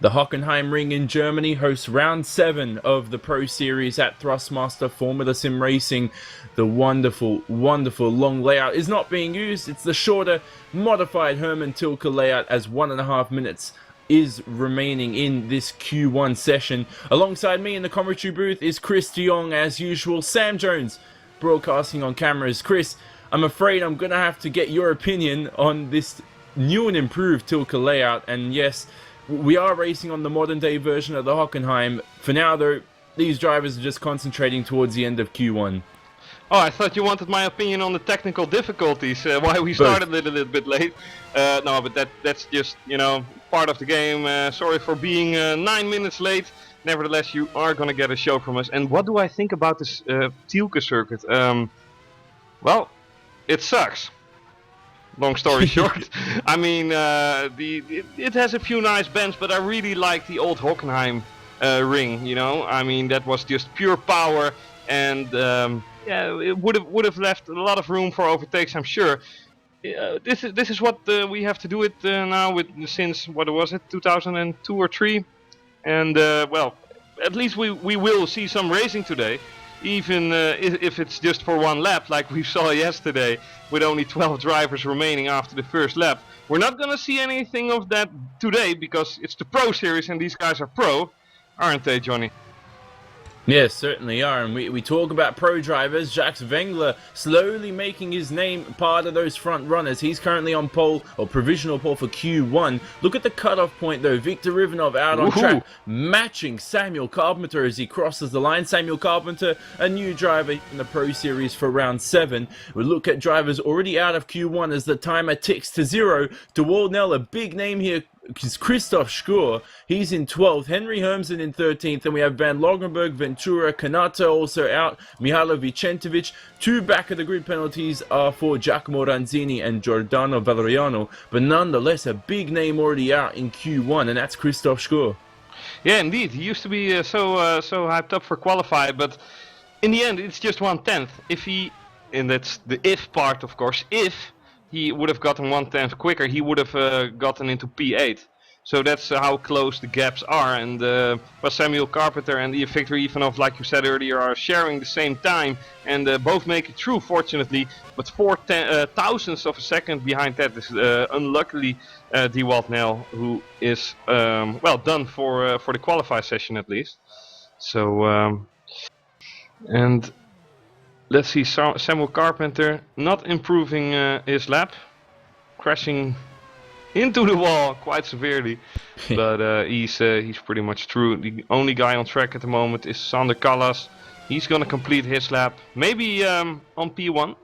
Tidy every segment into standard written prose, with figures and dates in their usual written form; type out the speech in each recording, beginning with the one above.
The Hockenheim Ring in Germany hosts round 7 of the Pro Series at Thrustmaster Formula SimRacing. The wonderful, wonderful long layout is not being used. It's the shorter, modified Hermann Tilke layout as 1.5 minutes is remaining in this Q1 session. Alongside me in the commentary booth is Chris Jong as usual. Sam Jones broadcasting on cameras. Chris, I'm afraid I'm going to have to get your opinion on this new and improved Tilke layout. And yes, we are racing on the modern day version of the Hockenheim. For now though, these drivers are just concentrating towards the end of Q1. Oh, I thought you wanted my opinion on the technical difficulties, why we started a little bit late. No, but that's just, part of the game. Sorry for being 9 minutes late. Nevertheless, you are going to get a show from us. And what do I think about this Tilke circuit? Well, it sucks. Long story short. I mean, it has a few nice bends, but I really like the old Hockenheim ring, I mean, that was just pure power, and yeah, it would have left a lot of room for overtakes, I'm sure. This is what we have to do it now since, what was it, 2002 or 3, and well, at least we will see some racing today. Even if it's just for one lap, like we saw yesterday, with only 12 drivers remaining after the first lap. We're not gonna see anything of that today, because it's the Pro Series and these guys are pro, aren't they, Jonny? Yes, certainly are, and we talk about pro drivers. Jacques Wengler slowly making his name part of those front runners. He's currently on pole, or provisional pole for Q1. Look at the cutoff point though, Victor Rivanov out on track, matching Samuel Carpenter as he crosses the line. Samuel Carpenter, a new driver in the Pro Series for round 7. We look at drivers already out of Q1 as the timer ticks to 0. De Waldnell, a big name here, is Christoph Schur. He's in 12th. Henry Hermsen in 13th. And we have Van Logenberg, Ventura, Kanata also out. Mihailo Vicentovic. 2 back of the grid penalties are for Giacomo Ranzini and Giordano Valeriano. But nonetheless, a big name already out in Q1, and that's Christoph Schur. Yeah, indeed. He used to be so hyped up for qualify, but in the end, it's just 1/10. If he, and that's the if part, of course, if he would have gotten 1/10 quicker, he would have gotten into P8. So that's how close the gaps are. And Samuel Carpenter and Victor Ivanov, like you said earlier, are sharing the same time, and both make it through, fortunately. But 4 thousandths of a second behind that is unluckily De Waldnell, who is well done for the qualify session at least. So and let's see, Samuel Carpenter not improving his lap, crashing into the wall quite severely, but he's pretty much through. The only guy on track at the moment is Sander Callas. He's gonna complete his lap, maybe on P1.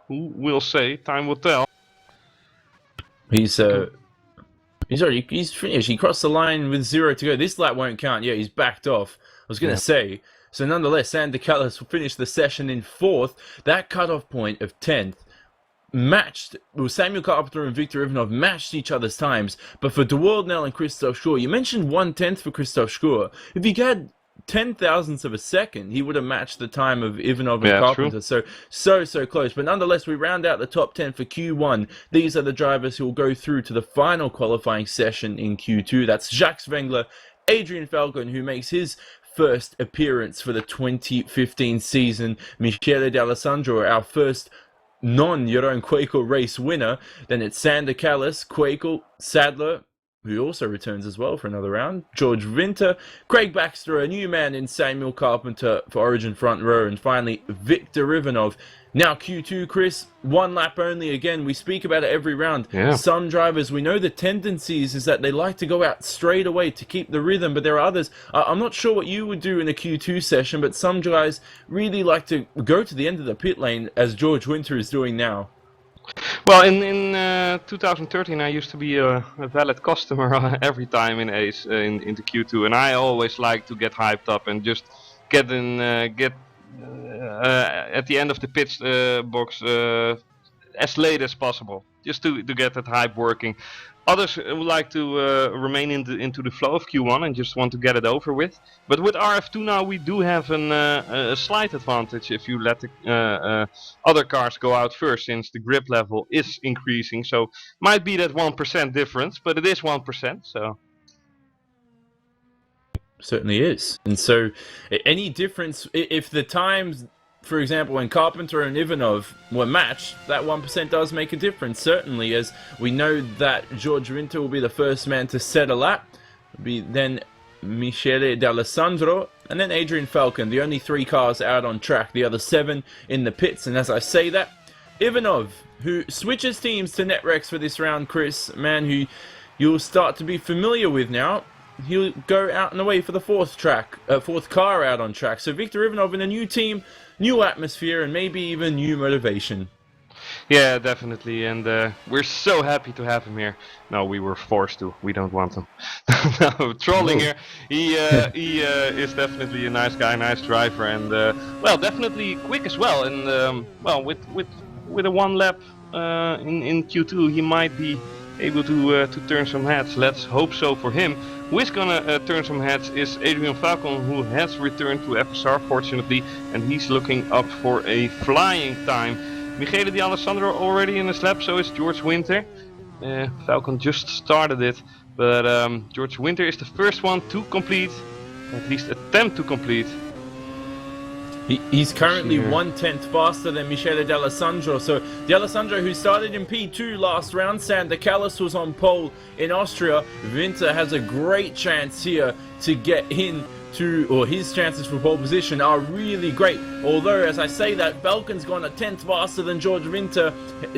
Who will say? Time will tell. He's finished. He crossed the line with 0 to go. This lap won't count. Yeah, he's backed off. I was gonna say. So nonetheless, Sander Callas finished the session in 4th. That cutoff point of 10th matched, well, Samuel Carpenter and Victor Ivanov matched each other's times, but for De Waldnell and Christoph Schur, you mentioned 1/10 for Christoph Schur. If he had 10 thousandths of a second, he would have matched the time of Ivanov and Carpenter. True. So close. But nonetheless, we round out the top 10 for Q1. These are the drivers who will go through to the final qualifying session in Q2. That's Jacques Wengler, Adrian Falcon, who makes his first appearance for the 2015 season. Michele D'Alessandro, our first non-Jeroen Kwekel race winner. Then it's Sander Callas, Kwekel, Sadler, who also returns as well for another round, George Winter, Craig Baxter, a new man in Samuel Carpenter for Origin front row, and finally Victor Ivanov. Now Q2, Chris, 1 lap only again. We speak about it every round. Yeah. Some drivers, we know the tendencies is that they like to go out straight away to keep the rhythm, but there are others. I'm not sure what you would do in a Q2 session, but some guys really like to go to the end of the pit lane, as George Winter is doing now. Well, in 2013 I used to be a valid customer every time in Ace into Q2, and I always like to get hyped up and just get at the end of the pit box as late as possible, just to get that hype working. Others would like to remain into the flow of Q1 and just want to get it over with. But with RF2 now we do have a slight advantage if you let the other cars go out first, since the grip level is increasing. So might be that 1% difference, but it is 1%. So Certainly is. And so, any difference, if the times, for example, when Carpenter and Ivanov were matched, that 1% does make a difference, certainly, as we know that George Winter will be the first man to set a lap, be then Michele D'Alessandro, and then Adrian Falcon, the only 3 cars out on track, the other 7 in the pits. And as I say that, Ivanov, who switches teams to Netrex for this round, Chris, man who you'll start to be familiar with now, he'll go out and away for the 4th car out on track. So Victor Ivanov in a new team, new atmosphere, and maybe even new motivation. Yeah, definitely, and we're so happy to have him here. No, we were forced to. We don't want him. No, trolling here. He is definitely a nice guy, nice driver, and well, definitely quick as well. And well, with a 1 lap in Q2, he might be able to turn some heads. Let's hope so for him. Who is gonna turn some heads is Adrian Falcon, who has returned to FSR, fortunately, and he's looking up for a flying time. Michele D'Alessandro already in his lap, so is George Winter. Falcon just started it, but George Winter is the first one to complete, at least attempt to complete. He's currently 1/10 faster than Michele D'Alessandro. So D'Alessandro, who started in P2 last round, Sander Callis was on pole in Austria. Winter has a great chance here to get in to, or his chances for pole position are really great. Although, as I say that, Falcon's gone 1/10 faster than George Winter.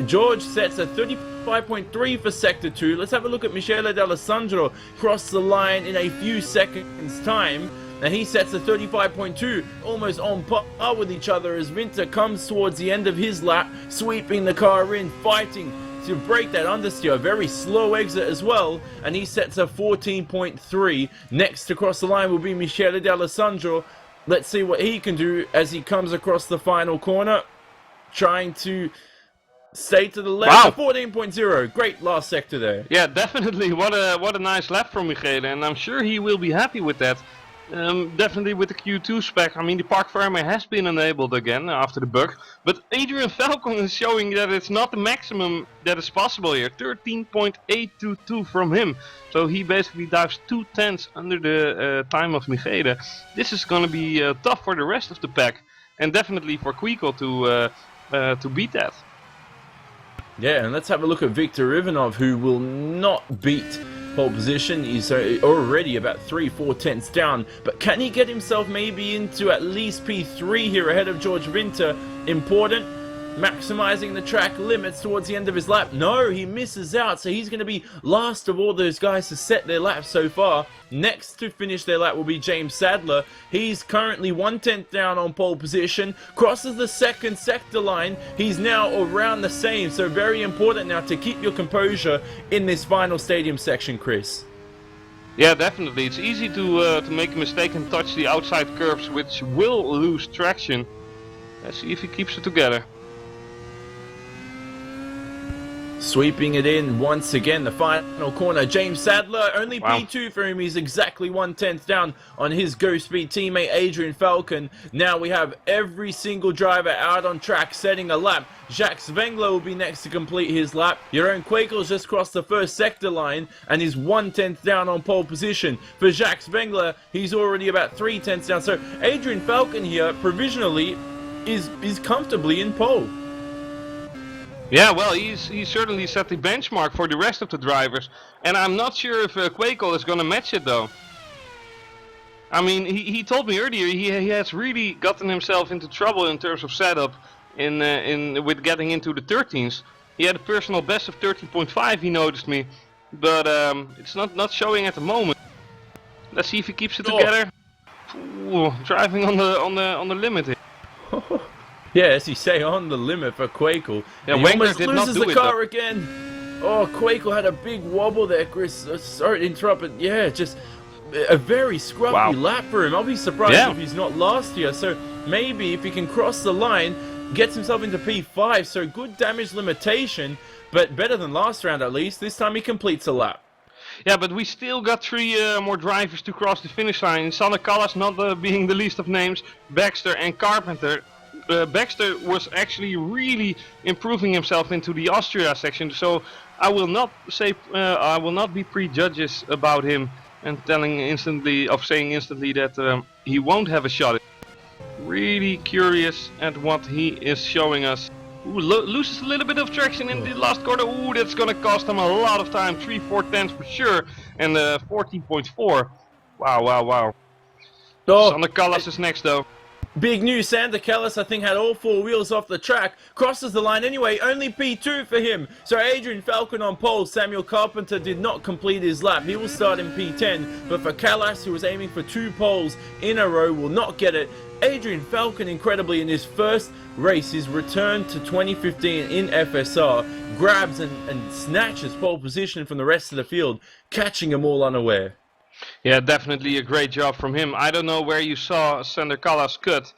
George sets a 35.3 for Sector 2. Let's have a look at Michele D'Alessandro cross the line in a few seconds time. And he sets a 35.2, almost on par with each other as Winter comes towards the end of his lap, sweeping the car in, fighting to break that understeer. Very slow exit as well, and he sets a 14.3. Next to cross the line will be Michele D'Alessandro. Let's see what he can do as he comes across the final corner, trying to stay to the left. Wow. 14.0. Great last sector there. Yeah, definitely. What a nice lap from Michele, and I'm sure he will be happy with that. Definitely with the Q2 spec. I mean, the park firmware has been enabled again after the bug, but Adrian Falcon is showing that it's not the maximum that is possible here. 13.822 from him, so he basically dives 2/10 under the time of Michele. This is going to be tough for the rest of the pack, and definitely for Quico to beat that. Yeah, and let's have a look at Victor Ivanov, who will not beat pole position. He's already about 3-4 tenths down, but can he get himself maybe into at least P3 here ahead of George Winter? Important. Maximizing the track limits towards the end of his lap. No, he misses out, so he's going to be last of all those guys to set their laps so far. Next to finish their lap will be James Sadler. He's currently 1/10 down on pole position, crosses the 2nd sector line. He's now around the same, so very important now to keep your composure in this final stadium section, Chris. Yeah, definitely. It's easy to make a mistake and touch the outside curves, which will lose traction. Let's see if he keeps it together. Sweeping it in once again, the final corner. James Sadler, only P2 for him. He's exactly 1/10 down on his Go Speed teammate Adrian Falcon. Now we have every single driver out on track setting a lap. Jacques Zwengler will be next to complete his lap. Jeroen Kwekel's just crossed the 1st sector line and is 1/10 down on pole position. For Jacques Zwengler, he's already about 3/10 down. So Adrian Falcon here, provisionally, is comfortably in pole. Yeah, well, he's certainly set the benchmark for the rest of the drivers, and I'm not sure if Kwekel is going to match it though. I mean, he told me earlier he has really gotten himself into trouble in terms of setup with getting into the 13s. He had a personal best of 13.5, he noticed me, but it's not showing at the moment. Let's see if he keeps it together. Ooh, driving on the limit here. Yeah, as you say, on the limit for Kwekel. Yeah, he almost loses the car again. Oh, Kwekel had a big wobble there, Chris. Sorry to interrupt, but yeah, just a very scruffy lap for him. I'll be surprised if he's not last here. So maybe if he can cross the line, gets himself into P5. So good damage limitation, but better than last round at least. This time he completes a lap. Yeah, but we still got 3 more drivers to cross the finish line. Sander Callas not being the least of names, Baxter and Carpenter. Baxter was actually really improving himself into the Austria section, so I will not say I will not be prejudiced about him and saying instantly that he won't have a shot. Really curious at what he is showing us. Ooh, loses a little bit of traction in the last corner. Ooh, that's gonna cost him a lot of time. 3/4 tenths for sure, and 14.4. Wow. Sander Callas is next though. Big news, Sander Callas, I think, had all 4 wheels off the track. Crosses the line anyway, only P2 for him. So Adrian Falcon on pole. Samuel Carpenter did not complete his lap. He will start in P10. But for Callas, who was aiming for 2 poles in a row, will not get it. Adrian Falcon, incredibly, in his first race, his return to 2015 in FSR, grabs and snatches pole position from the rest of the field, catching them all unaware. Yeah, definitely a great job from him. I don't know where you saw Sander Callas cut,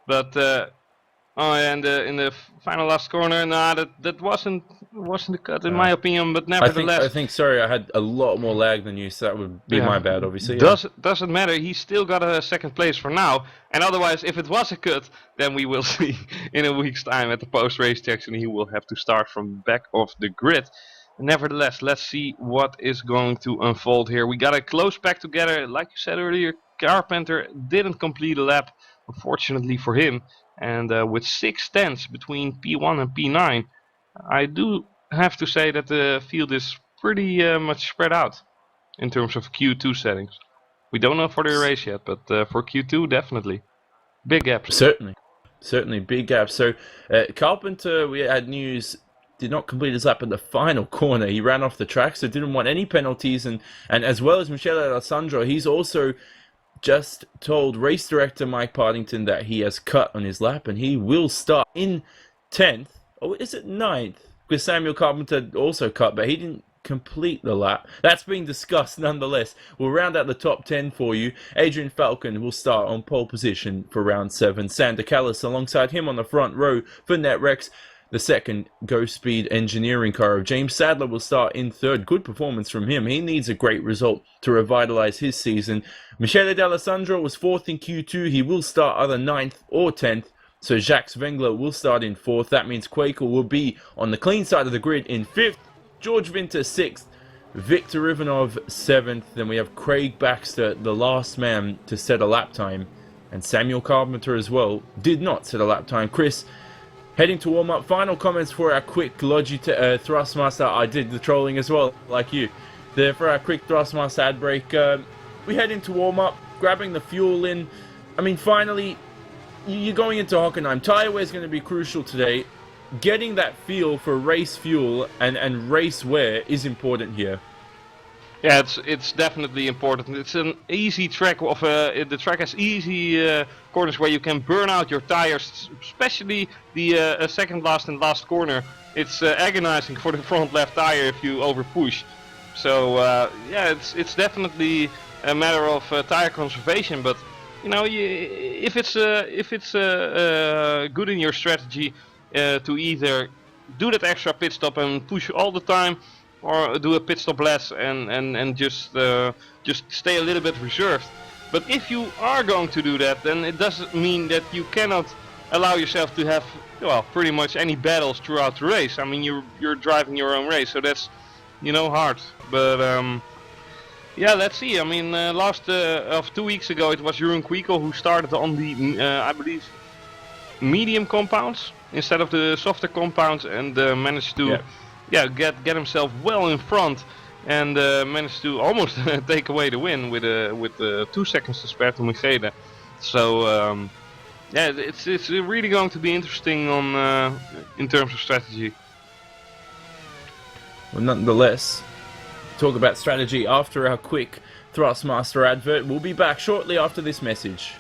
but in the final last corner, nah, that wasn't a cut in my opinion. But nevertheless, I think. Sorry, I had a lot more lag than you, so that would be my bad, obviously. Doesn't matter. He still got a second place for now. And otherwise, if it was a cut, then we will see in a week's time at the post-race checks, and he will have to start from back of the grid. Nevertheless, let's see what is going to unfold here. We got a close pack together. Like you said earlier, Carpenter didn't complete a lap, unfortunately for him. And with 6 tenths between P1 and P9, I do have to say that the field is pretty much spread out in terms of Q2 settings. We don't know for the race yet, but for Q2, definitely. Big gaps. Certainly big gaps. So Carpenter, we had news, did not complete his lap in the final corner. He ran off the track, so didn't want any penalties. And as well as Michele Alessandro, he's also just told race director Mike Partington that he has cut on his lap, and he will start in 10th. Or is it 9th? Because Samuel Carpenter also cut, but he didn't complete the lap. That's being discussed nonetheless. We'll round out the top 10 for you. Adrian Falcon will start on pole position for round 7. Sander Callas alongside him on the front row for NetRex. The second Ghost Speed engineering car of James Sadler will start in 3rd. Good performance from him. He needs a great result to revitalize his season. Michele D'Alessandro was 4th in Q2. He will start either 9th or 10th. So Jacques Wengler will start in 4th. That means Quaker will be on the clean side of the grid in 5th. George Winter 6th. Victor Ivanov 7th. Then we have Craig Baxter, the last man to set a lap time. And Samuel Carpenter as well did not set a lap time. Chris, heading to warm-up, final comments for our quick Logitech Thrustmaster. I did the trolling as well, like you. For our quick Thrustmaster ad break, we head into warm-up, grabbing the fuel in. I mean, finally, you're going into Hockenheim. Tire wear is going to be crucial today. Getting that feel for race fuel and race wear is important here. Yeah, it's definitely important. It's an easy track. The track has easy corners where you can burn out your tires, especially the second last and last corner. It's agonizing for the front left tire if you over push. So yeah, it's definitely a matter of tire conservation. But you know, if it's good in your strategy to either do that extra pit stop and push all the time, or do a pit stop less and just stay a little bit reserved. But if you are going to do that, then it doesn't mean that you cannot allow yourself to have, well, pretty much any battles throughout the race. I mean, you're driving your own race, so that's, you know, hard. But yeah, let's see. I mean, of 2 weeks ago, it was Jeroen Kwikel who started on the I believe medium compounds instead of the softer compounds, and managed to get himself well in front, and managed to almost take away the win with 2 seconds to spare to Michele. So yeah, it's really going to be interesting on in terms of strategy. Well, nonetheless, talk about strategy after our quick Thrustmaster advert. We'll be back shortly after this message.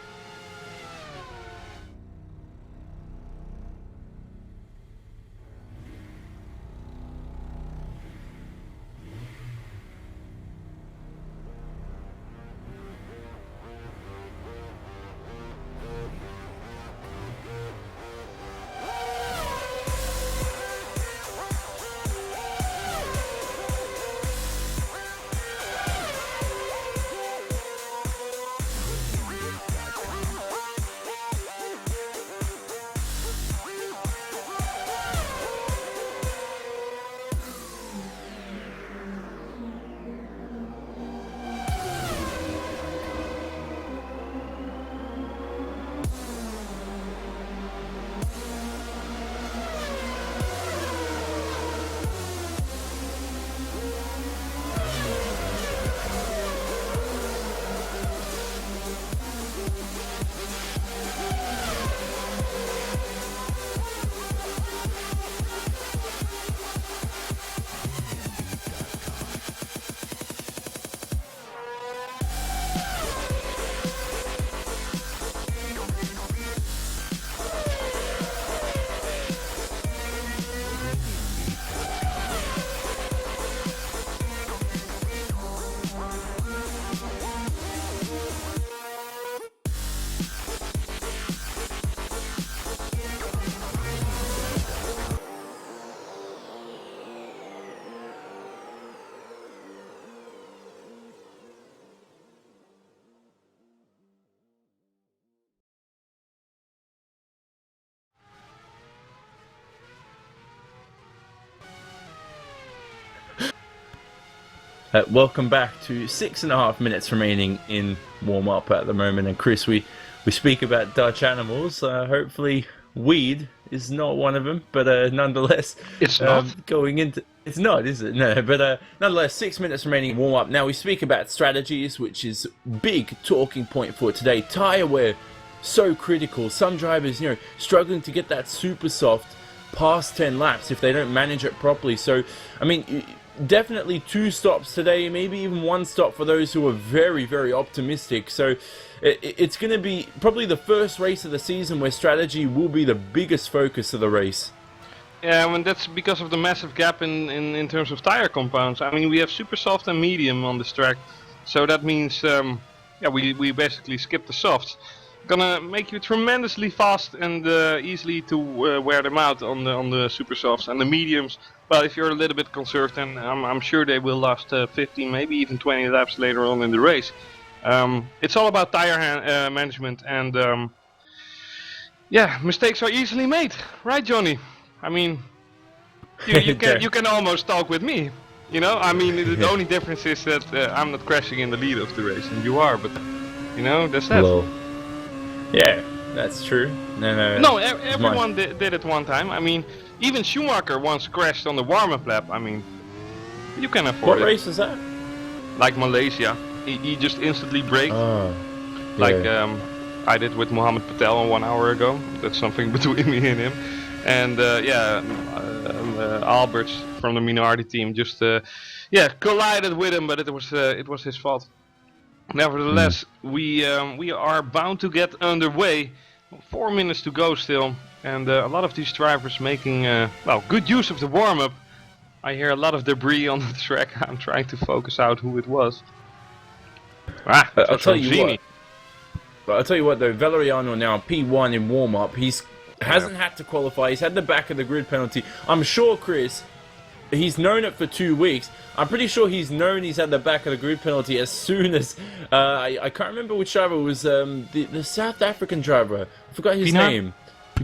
Welcome back to 6.5 minutes remaining in warm-up at the moment. And Chris, we speak about Dutch animals. Hopefully weed is not one of them, but nonetheless... It's not? Going into... It's not, is it? No, but nonetheless, 6 minutes remaining in warm-up. Now we speak about strategies, which is big talking point for today. Tyre wear, so critical. Some drivers, struggling to get that super soft past 10 laps if they don't manage it properly. So, I mean... Definitely 2 stops today, maybe even 1 stop for those who are very, very optimistic. So it's going to be probably the first race of the season where strategy will be the biggest focus of the race. Yeah, and that's because of the massive gap in terms of tire compounds. I mean, we have super soft and medium on this track, so that means we basically skip the softs. Gonna make you tremendously fast and easily to wear them out on the super softs, and the mediums. Well, if you're a little bit conserved, then I'm sure they will last 15, maybe even 20 laps later on in the race. It's all about tire management, and mistakes are easily made, right, Johnny? I mean, you can almost talk with me. I mean, the only difference is that I'm not crashing in the lead of the race, and you are. But that's that. Hello. Yeah, that's true. No, everyone did it one time. I mean, even Schumacher once crashed on the warm-up lap. I mean, you can afford it. What race is that? Like Malaysia. He just instantly braked. Yeah. Like I did with Mohammed Patel 1 hour ago. That's something between me and him. And Alberts from the minority team just collided with him, but it was his fault. Nevertheless, we are bound to get underway. 4 minutes to go still, and a lot of these drivers making good use of the warm-up. I hear a lot of debris on the track. I'm trying to focus out who it was. I'll tell you what though, Valeriano now P1 in warm-up. Hasn't had to qualify. He's had the back of the grid penalty. I'm sure, Chris, he's known it for 2 weeks. I'm pretty sure he's known he's had the back of the grid penalty as soon as... I can't remember which driver it was. The South African driver. I forgot his name.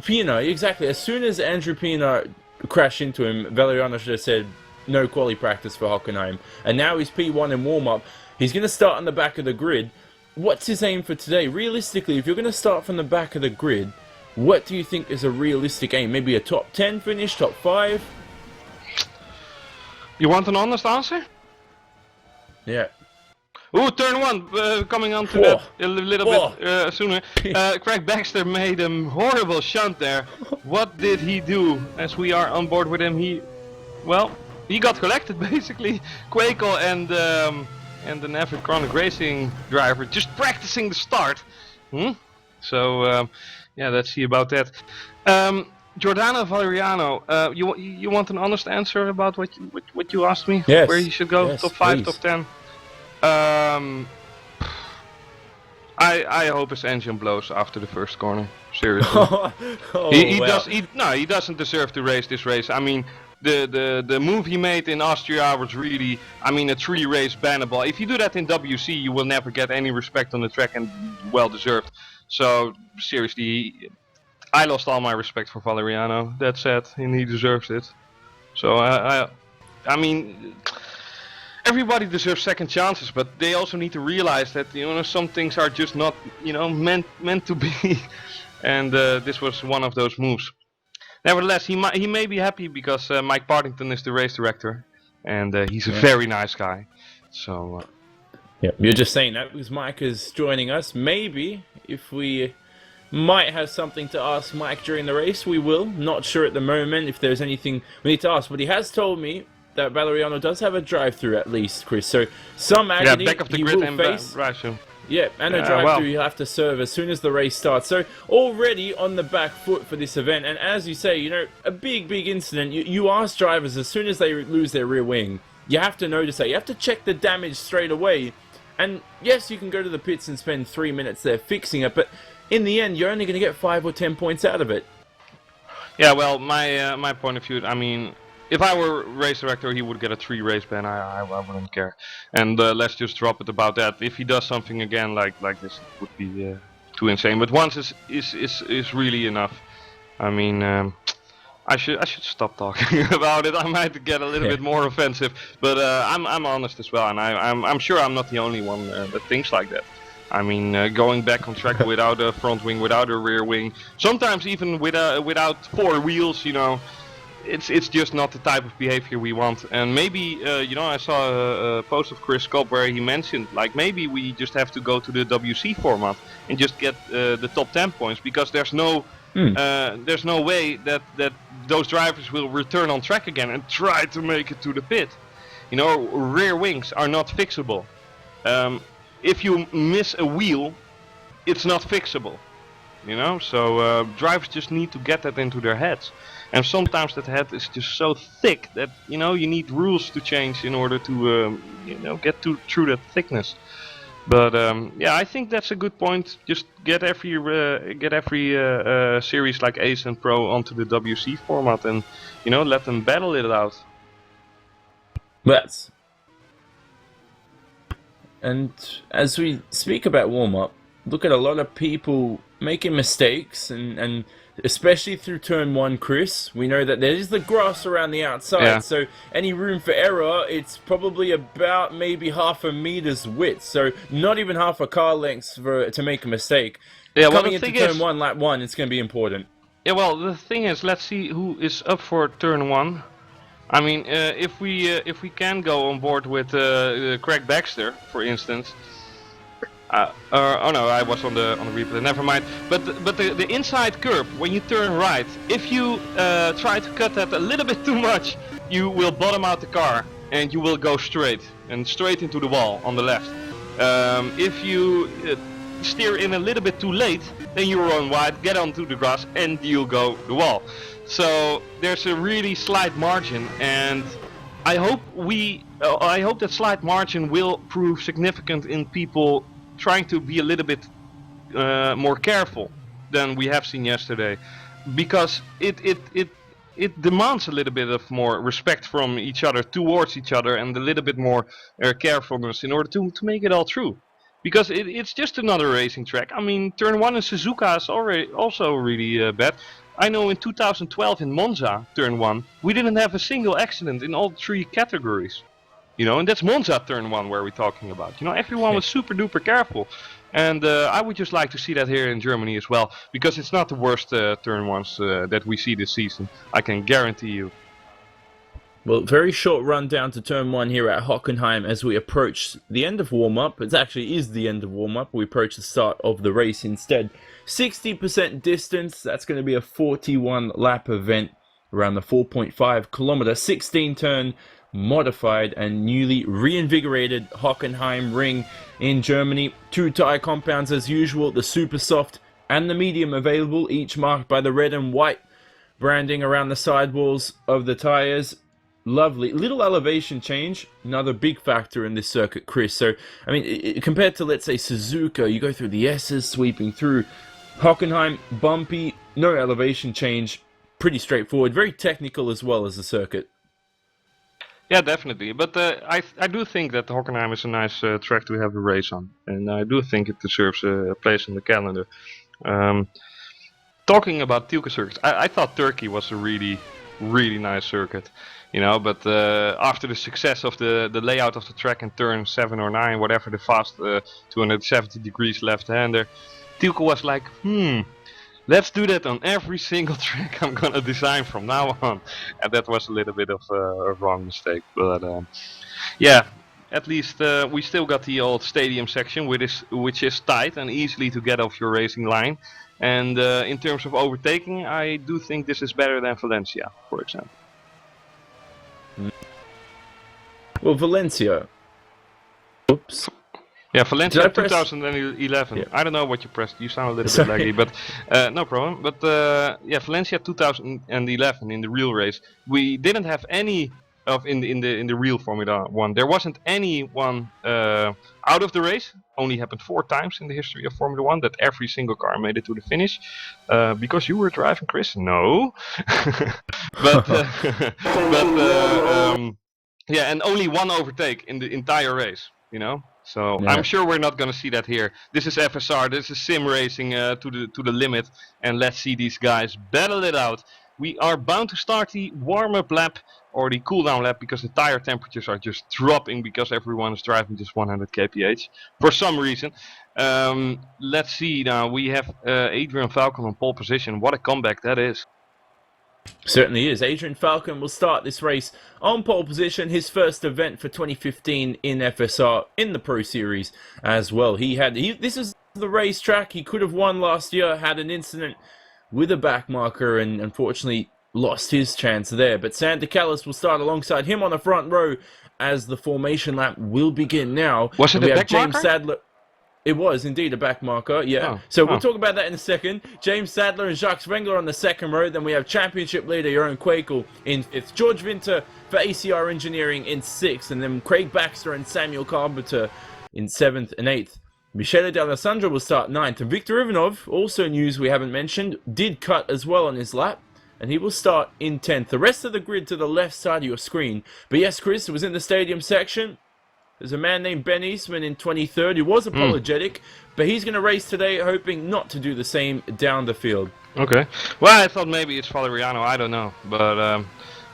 Pina, exactly. As soon as Andrew Pina crashed into him, Valeriano should have said, no quali practice for Hockenheim. And now he's P1 in warm-up. He's going to start on the back of the grid. What's his aim for today? Realistically, if you're going to start from the back of the grid, what do you think is a realistic aim? Maybe a top 10 finish, top 5? You want an honest answer? Yeah. Ooh, turn 1, coming on to that a little bit sooner. Craig Baxter made a horrible shunt there. What did he do? As we are on board with him, he got collected basically. Quakel and an avid chronic racing driver just practicing the start. So let's see about that. Giordano Valeriano, you want an honest answer about what you asked me? Yes. Where he should go? Yes, top 5, please. top 10? I hope his engine blows after the first corner. Seriously. He doesn't deserve to race this race. I mean, the move he made in Austria was really, a 3-race bannable. If you do that in WC, you will never get any respect on the track, and well deserved. So seriously, I lost all my respect for Valeriano. That's sad, and he deserves it. So I mean, everybody deserves second chances, but they also need to realize that some things are just not meant to be. And this was one of those moves. Nevertheless, he may be happy because Mike Partington is the race director, and he's a very nice guy. So you're just saying that because Mike is joining us. Maybe if we might have something to ask Mike during the race, we will. Not sure at the moment if there's anything we need to ask, but he has told me that Valeriano does have a drive-through at least, Chris. So some agony back of the he grid will and face. And a drive-through you'll have to serve as soon as the race starts. So already on the back foot for this event, and as you say, a big incident. You ask drivers as soon as they lose their rear wing, you have to notice that. You have to check the damage straight away. And yes, you can go to the pits and spend 3 minutes there fixing it, but in the end, you're only going to get 5 or 10 points out of it. Yeah, well, my point of view, if I were race director, he would get a 3-race ban. I wouldn't care. And let's just drop it about that. If he does something again like this, it would be too insane. But once is really enough. I should stop talking about it. I might get a little bit more offensive, but I'm honest as well, and I'm sure I'm not the only one that thinks like that. I mean, going back on track without a front wing, without a rear wing, sometimes even without 4 wheels, you know, it's just not the type of behavior we want. And maybe you know, I saw a post of Chris Cobb where he mentioned like maybe we just have to go to the WC format and just get the top 10 points, because there's no way that those drivers will return on track again and try to make it to the pit. You know, rear wings are not fixable. If you miss a wheel, it's not fixable. You know, so drivers just need to get that into their heads. And sometimes that head is just so thick that, you know, you need rules to change in order to, you know, get through that thickness. But yeah, I think that's a good point. Just get every series like Ace and Pro onto the WC format, and, you know, let them battle it out. Yes. And as we speak about warm-up, look at a lot of people making mistakes, and especially through turn 1, Chris, we know that there is the grass around the outside, so any room for error, it's probably about maybe half a meter's width, so not even half a car length to make a mistake. Yeah, well, coming into turn 1, lap 1, it's going to be important. Yeah, well, the thing is, let's see who is up for turn 1. I mean, if we can go on board with Craig Baxter, for instance. Oh no, I was on the replay. Never mind. But the inside curb, when you turn right, if you try to cut that a little bit too much, you will bottom out the car and you will go straight into the wall on the left. If you steer in a little bit too late, then you run wide, get onto the grass, and you'll go the wall. So there's a really slight margin, and I hope that slight margin will prove significant in people trying to be a little bit more careful than we have seen yesterday, because it demands a little bit of more respect from each other towards each other, and a little bit more carefulness in order to make it all true. Because it's just another racing track. I mean, turn 1 in Suzuka is also really bad. I know in 2012 in Monza, turn 1, we didn't have a single accident in all 3 categories. You know, and that's Monza turn 1 where we're talking about. You know, everyone was super duper careful. And I would just like to see that here in Germany as well. Because it's not the worst turn 1s that we see this season. I can guarantee you. Well, very short run down to turn 1 here at Hockenheim as we approach the end of warm-up. It actually is the end of warm-up. We approach the start of the race instead. 60% distance. That's going to be a 41 lap event around the 4.5 kilometer, 16 turn modified and newly reinvigorated Hockenheim ring in Germany. 2 tire compounds as usual, the super soft and the medium available, each marked by the red and white branding around the sidewalls of the tires. Lovely. Little elevation change, another big factor in this circuit, Chris. So, I mean, compared to, let's say, Suzuka, you go through the S's sweeping through. Hockenheim, bumpy, no elevation change, pretty straightforward, very technical as well as the circuit. Yeah, definitely. But I do think that Hockenheim is a nice track to have a race on. And I do think it deserves a place on the calendar. Talking about Tilke circuits, I thought Turkey was a really, really nice circuit. You know, but after the success of the layout of the track in turn 7 or 9, whatever, the fast 270 degrees left-hander, Tilke was like, let's do that on every single track I'm gonna design from now on. And that was a little bit of a wrong mistake. But yeah, at least we still got the old stadium section, which is tight and easily to get off your racing line. And in terms of overtaking, I do think this is better than Valencia, for example. Well, Valencia. Oops. Yeah, Valencia 2011. Yeah. I don't know what you pressed. You sound a little bit laggy, but no problem. But yeah, Valencia 2011 in the real race, we didn't have any of in the real Formula 1. There wasn't anyone out of the race. Only happened 4 times in the history of Formula 1 that every single car made it to the finish. Because you were driving, Chris? No. but yeah, and only 1 overtake in the entire race. You know. So yeah. I'm sure we're not going to see that here. This is FSR. This is sim racing to the limit, and let's see these guys battle it out. we are bound to start the warm-up lap or the cooldown lap because the tire temperatures are just dropping because everyone is driving just 100 kph for some reason. Let's see now, we have Adrian Falcon on pole position. What a comeback that is. Certainly is. Adrian Falcon will start this race on pole position, his first event for 2015 in FSR in the Pro Series as well. This is the racetrack he could have won last year, had an incident with a back marker and unfortunately lost his chance there. But Santa Callis will start alongside him on the front row as the formation lap will begin now. Was it a back James marker? Sadler. It was indeed a back marker, yeah. So we'll talk about that in a second. James Sadler and Jacques Wengler on the second row. Then we have championship leader Jeroen Kwekel in fifth. George Winter for ACR Engineering in sixth. And then Craig Baxter and Samuel Carpenter in seventh and eighth. Michele D'Alessandro will start ninth. And Viktor Ivanov, also news we haven't mentioned, did cut as well on his lap. And he will start in 10th. The rest of the grid to the left side of your screen. But yes, Chris, it was in the stadium section. There's a man named Ben Eastman in 23rd who was apologetic, but he's going to race today hoping not to do the same down the field. Okay. Well, I thought maybe it's Valeriano, I don't know. But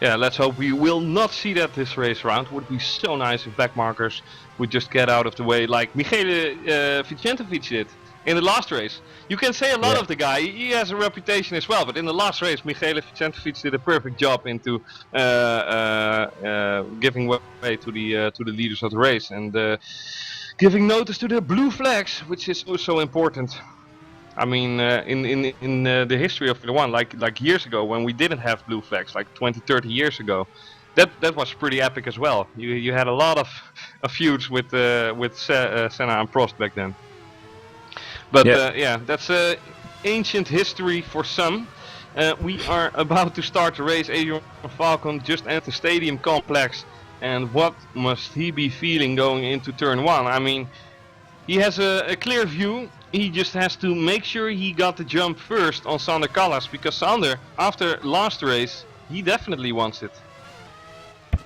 yeah, let's hope we will not see that this race round. Would be so nice if back markers would just get out of the way like Michele Vicentovic did in the last race. You can say a lot of the guy, he has a reputation as well, but in the last race Michele Vicentovic did a perfect job into giving way to the leaders of the race and giving notice to the blue flags, which is also important. I mean, in the history of Formula 1, like years ago when we didn't have blue flags, like 20-30 years ago, that was pretty epic as well. You had a lot of feuds with Senna and Prost back then. But yeah, that's ancient history for some. We are about to start the race. Adrian Falcon just entered the stadium complex, and what must he be feeling going into turn 1? I mean, he has a clear view. He just has to make sure he got the jump first on Sander Callas, because Sander, after last race, he definitely wants it.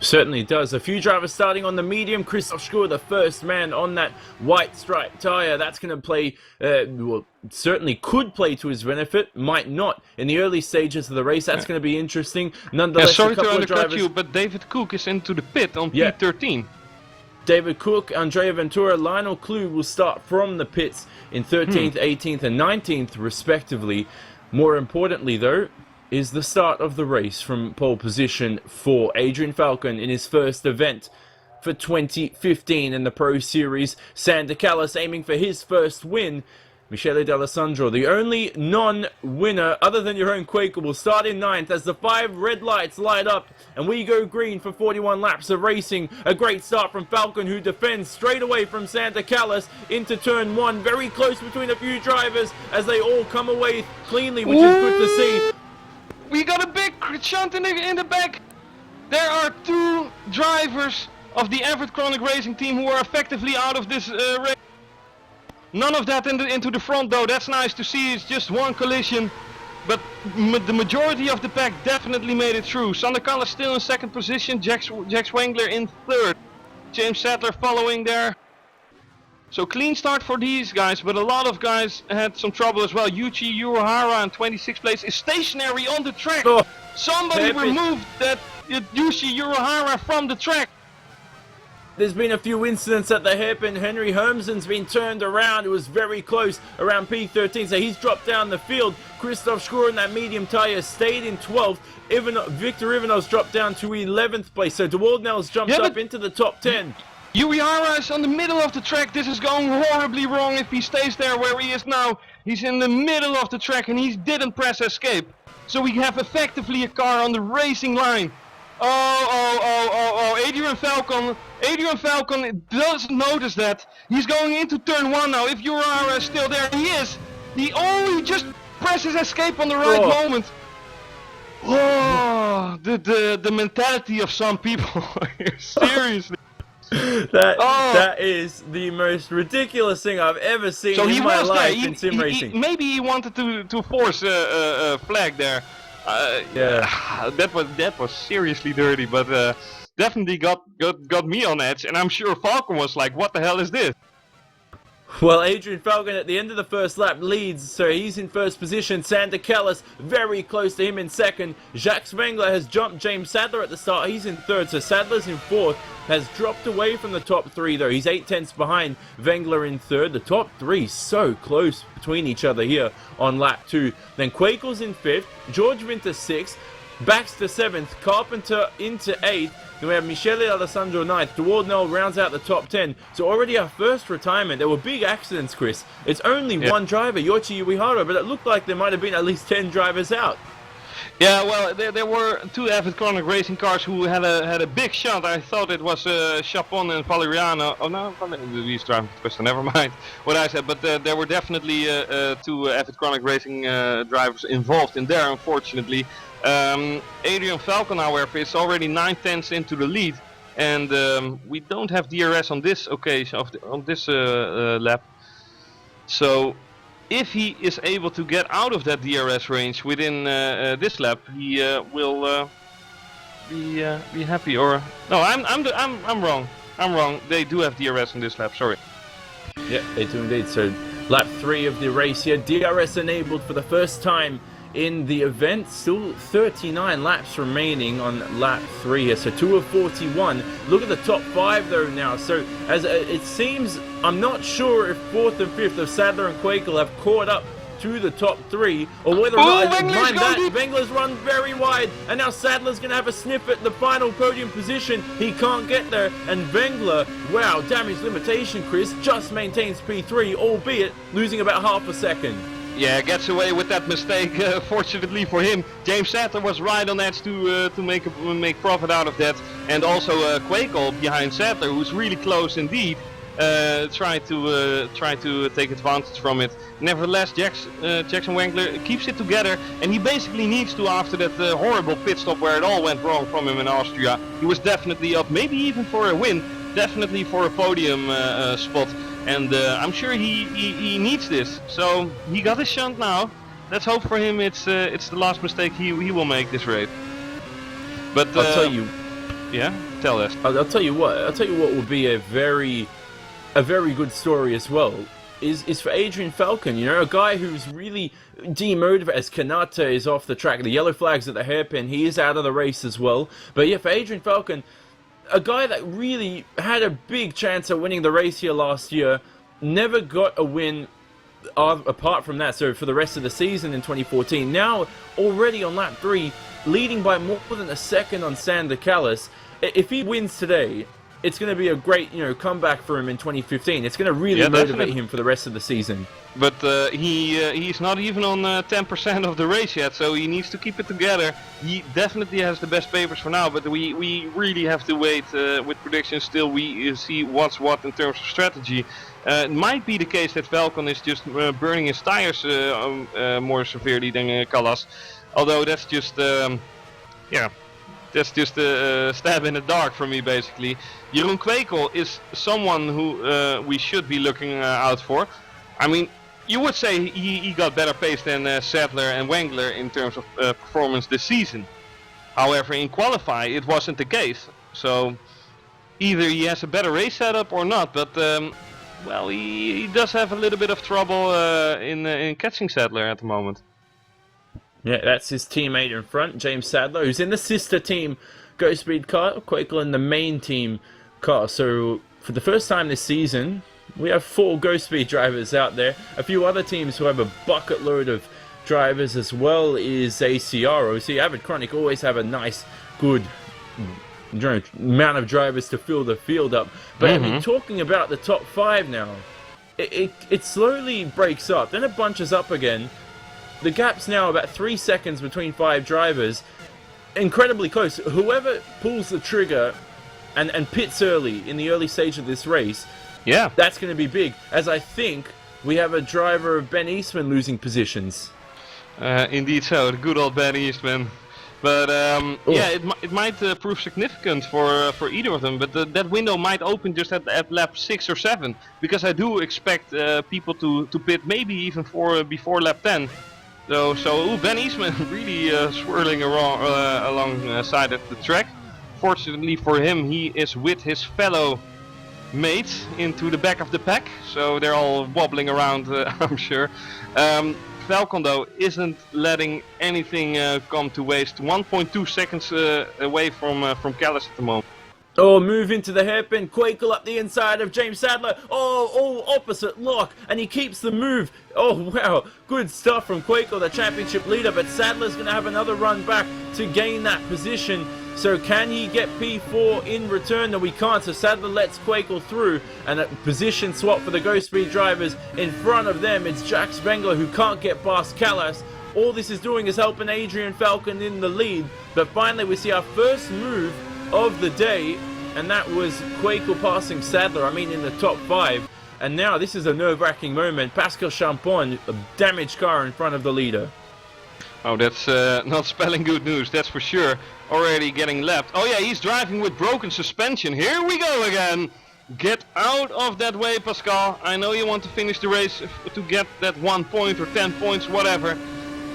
Certainly does. A few drivers starting on the medium. Christoph Schur, the first man on that white striped tyre. That's going to play, well, certainly could play to his benefit, might not. In the early stages of the race, that's going to be interesting. Nonetheless, sorry a couple to of undercut drivers... you, but David Cook is into the pit on P13. David Cook, Andrea Ventura, Lionel Clue will start from the pits in 13th, 18th and 19th respectively. More importantly though, is the start of the race from pole position for Adrian Falcon in his first event for 2015 in the Pro Series. Sander Callis aiming for his first win. Michele D'Alessandro, the only non-winner other than Jeroen Kwekel, will start in 9th as the 5 red lights light up and we go green for 41 laps of racing. A great start from Falcon, who defends straight away from Sander Callis into turn 1. Very close between a few drivers as they all come away cleanly, which is good to see. We got a big shunt in the back. There are 2 drivers of the Everett Chronic Racing team who are effectively out of this race. None of that into the front though. That's nice to see. It's just one collision. But the majority of the pack definitely made it through. Sander Callas still in 2nd position. Jacques Wengler in 3rd. James Sadler following there. So clean start for these guys, but a lot of guys had some trouble as well. Yuichi Uehara in 26th place is stationary on the track. Oh, somebody removed that Yuichi Uehara from the track. There's been a few incidents at the hairpin. Henry Hermsen's been turned around. It was very close around P13, so he's dropped down the field. Christoph Schur in that medium tyre stayed in 12th. Viktor Ivanov's dropped down to 11th place, so DeWaldnell's jumped up into the top 10. Uehara is on the middle of the track. This is going horribly wrong if he stays there where he is now. He's in the middle of the track and he didn't press escape. So we have effectively a car on the racing line. Oh, Adrian Falcon doesn't notice that. He's going into turn 1 now. If Uehara is still there, he is. He just presses escape on the right moment. Oh, the mentality of some people. Seriously. That is the most ridiculous thing I've ever seen in my life in sim racing. Maybe he wanted to force a flag there. That was seriously dirty, but definitely got me on edge, and I'm sure Falcon was like, "What the hell is this?" Well, Adrian Falcon at the end of the first lap leads, so he's in first position. Sander Kellis very close to him in second. Jacques Wengler has jumped James Sadler at the start. He's in third, so Sadler's in fourth. Has dropped away from the top three, though. He's 8/10 behind Wengler in third. The top three so close between each other here on lap 2. Then Quakel's in fifth. George Winter sixth. Baxter 7th, Carpenter into 8th, then we have Michele Alessandro 9th, Duwardnell rounds out the top 10, so already our first retirement. There were big accidents, Chris. It's only one driver, Yoichi Uehara, but it looked like there might have been at least 10 drivers out. Yeah, well, there were two Avid Chronic racing cars who had a big shot. I thought it was Chapon and Valeriano. Oh no, he's driving Twister. Never mind what I said. But there were definitely two Avid Chronic racing drivers involved in there. Unfortunately, Adrian Falcon, however, is already 9/10 into the lead, and we don't have DRS on this occasion on this lap. So, if he is able to get out of that DRS range within this lap, he will be happy. Or no, I'm wrong. I'm wrong. They do have DRS on this lap. Sorry. Yeah, they do indeed. So lap 3 of the race here, DRS enabled for the first time in the event. Still 39 laps remaining on lap 3 here, so 2 of 41. Look at the top 5 though now. So as it seems, I'm not sure if 4th and 5th of Sadler and Quakel have caught up to the top 3, or whether or not, mind that, Wengler's run very wide, and now Sadler's going to have a sniff at the final podium position. He can't get there, and Wengler, wow, damage limitation, Chris, just maintains P3, albeit losing about half a second. Yeah, gets away with that mistake. Fortunately for him, James Sadler was right on edge to make profit out of that, and also Quakel behind Sadler, who's really close indeed, trying to take advantage from it. Nevertheless, Jackson Wengler keeps it together, and he basically needs to after that horrible pit stop where it all went wrong from him in Austria. He was definitely up, maybe even for a win, definitely for a podium spot. And I'm sure he needs this. So he got his shot now. Let's hope for him it's the last mistake he will make this race. But I'll tell you. Yeah, tell us. I'll tell you what. I'll tell you what would be a very good story as well. Is for Adrian Falcon, you know, a guy who's really demotivated as Kanata is off the track. The yellow flag's at the hairpin. He is out of the race as well. But yeah, for Adrian Falcon, a guy that really had a big chance at winning the race here last year, never got a win apart from that, so for the rest of the season in 2014. Now, already on lap 3, leading by more than a second on Sander Kellis. If he wins today, it's going to be a great, you know, comeback for him in 2015. It's going to really motivate him for the rest of the season. But he's not even on 10% of the race yet, so he needs to keep it together. He definitely has the best papers for now, but we really have to wait with predictions till we see what's what in terms of strategy. It might be the case that Falcon is just burning his tires more severely than Callas, although that's just that's just a stab in the dark for me, basically. Jeroen Quakel is someone who we should be looking out for. I mean, you would say he got better pace than Sadler and Wengler in terms of performance this season. However, in qualify, it wasn't the case. So, either he has a better race setup or not. But, well, he does have a little bit of trouble in catching Sadler at the moment. Yeah, that's his teammate in front, James Sadler, who's in the sister team Go Speed car, Quakel in the main team car. So for the first time this season, we have 4 Go Speed drivers out there. A few other teams who have a bucket load of drivers as well is ACR. See, Avid Chronic always have a nice, good amount of drivers to fill the field up. But I mean, talking about the top 5 now, it slowly breaks up, then it bunches up again. The gap's now about 3 seconds between 5 drivers. Incredibly close. Whoever pulls the trigger and pits early in the early stage of this race, yeah, that's going to be big. As I think we have a driver of Ben Eastman losing positions. Indeed so, the good old Ben Eastman. But yeah, it might prove significant for either of them. But that window might open just at lap 6 or 7, because I do expect people to pit maybe even before lap 10. So Ben Eastman really swirling alongside of the track. Fortunately for him, he is with his fellow mates into the back of the pack, so they're all wobbling around, I'm sure. Falcon though isn't letting anything come to waste. 1.2 seconds away from Callis at the moment. Oh, move into the hairpin. Quakel up the inside of James Sadler. Oh, all opposite lock. And he keeps the move. Oh, wow. Good stuff from Quakel, the championship leader. But Sadler's going to have another run back to gain that position. So can he get P4 in return? No, we can't. So Sadler lets Quakel through. And a position swap for the Ghost Speed drivers. In front of them, it's Jack Spengler who can't get past Callas. All this is doing is helping Adrian Falcon in the lead. But finally, we see our first move of the day, and that was Quakel passing Sadler, in the top 5. And now this is a nerve-wracking moment. Pascal Champon, a damaged car in front of the leader. Oh, that's not spelling good news, that's for sure. Already getting lapped. Oh yeah, he's driving with broken suspension. Here we go again. Get out of that way, Pascal. I know you want to finish the race to get that 1 point or 10 points, whatever.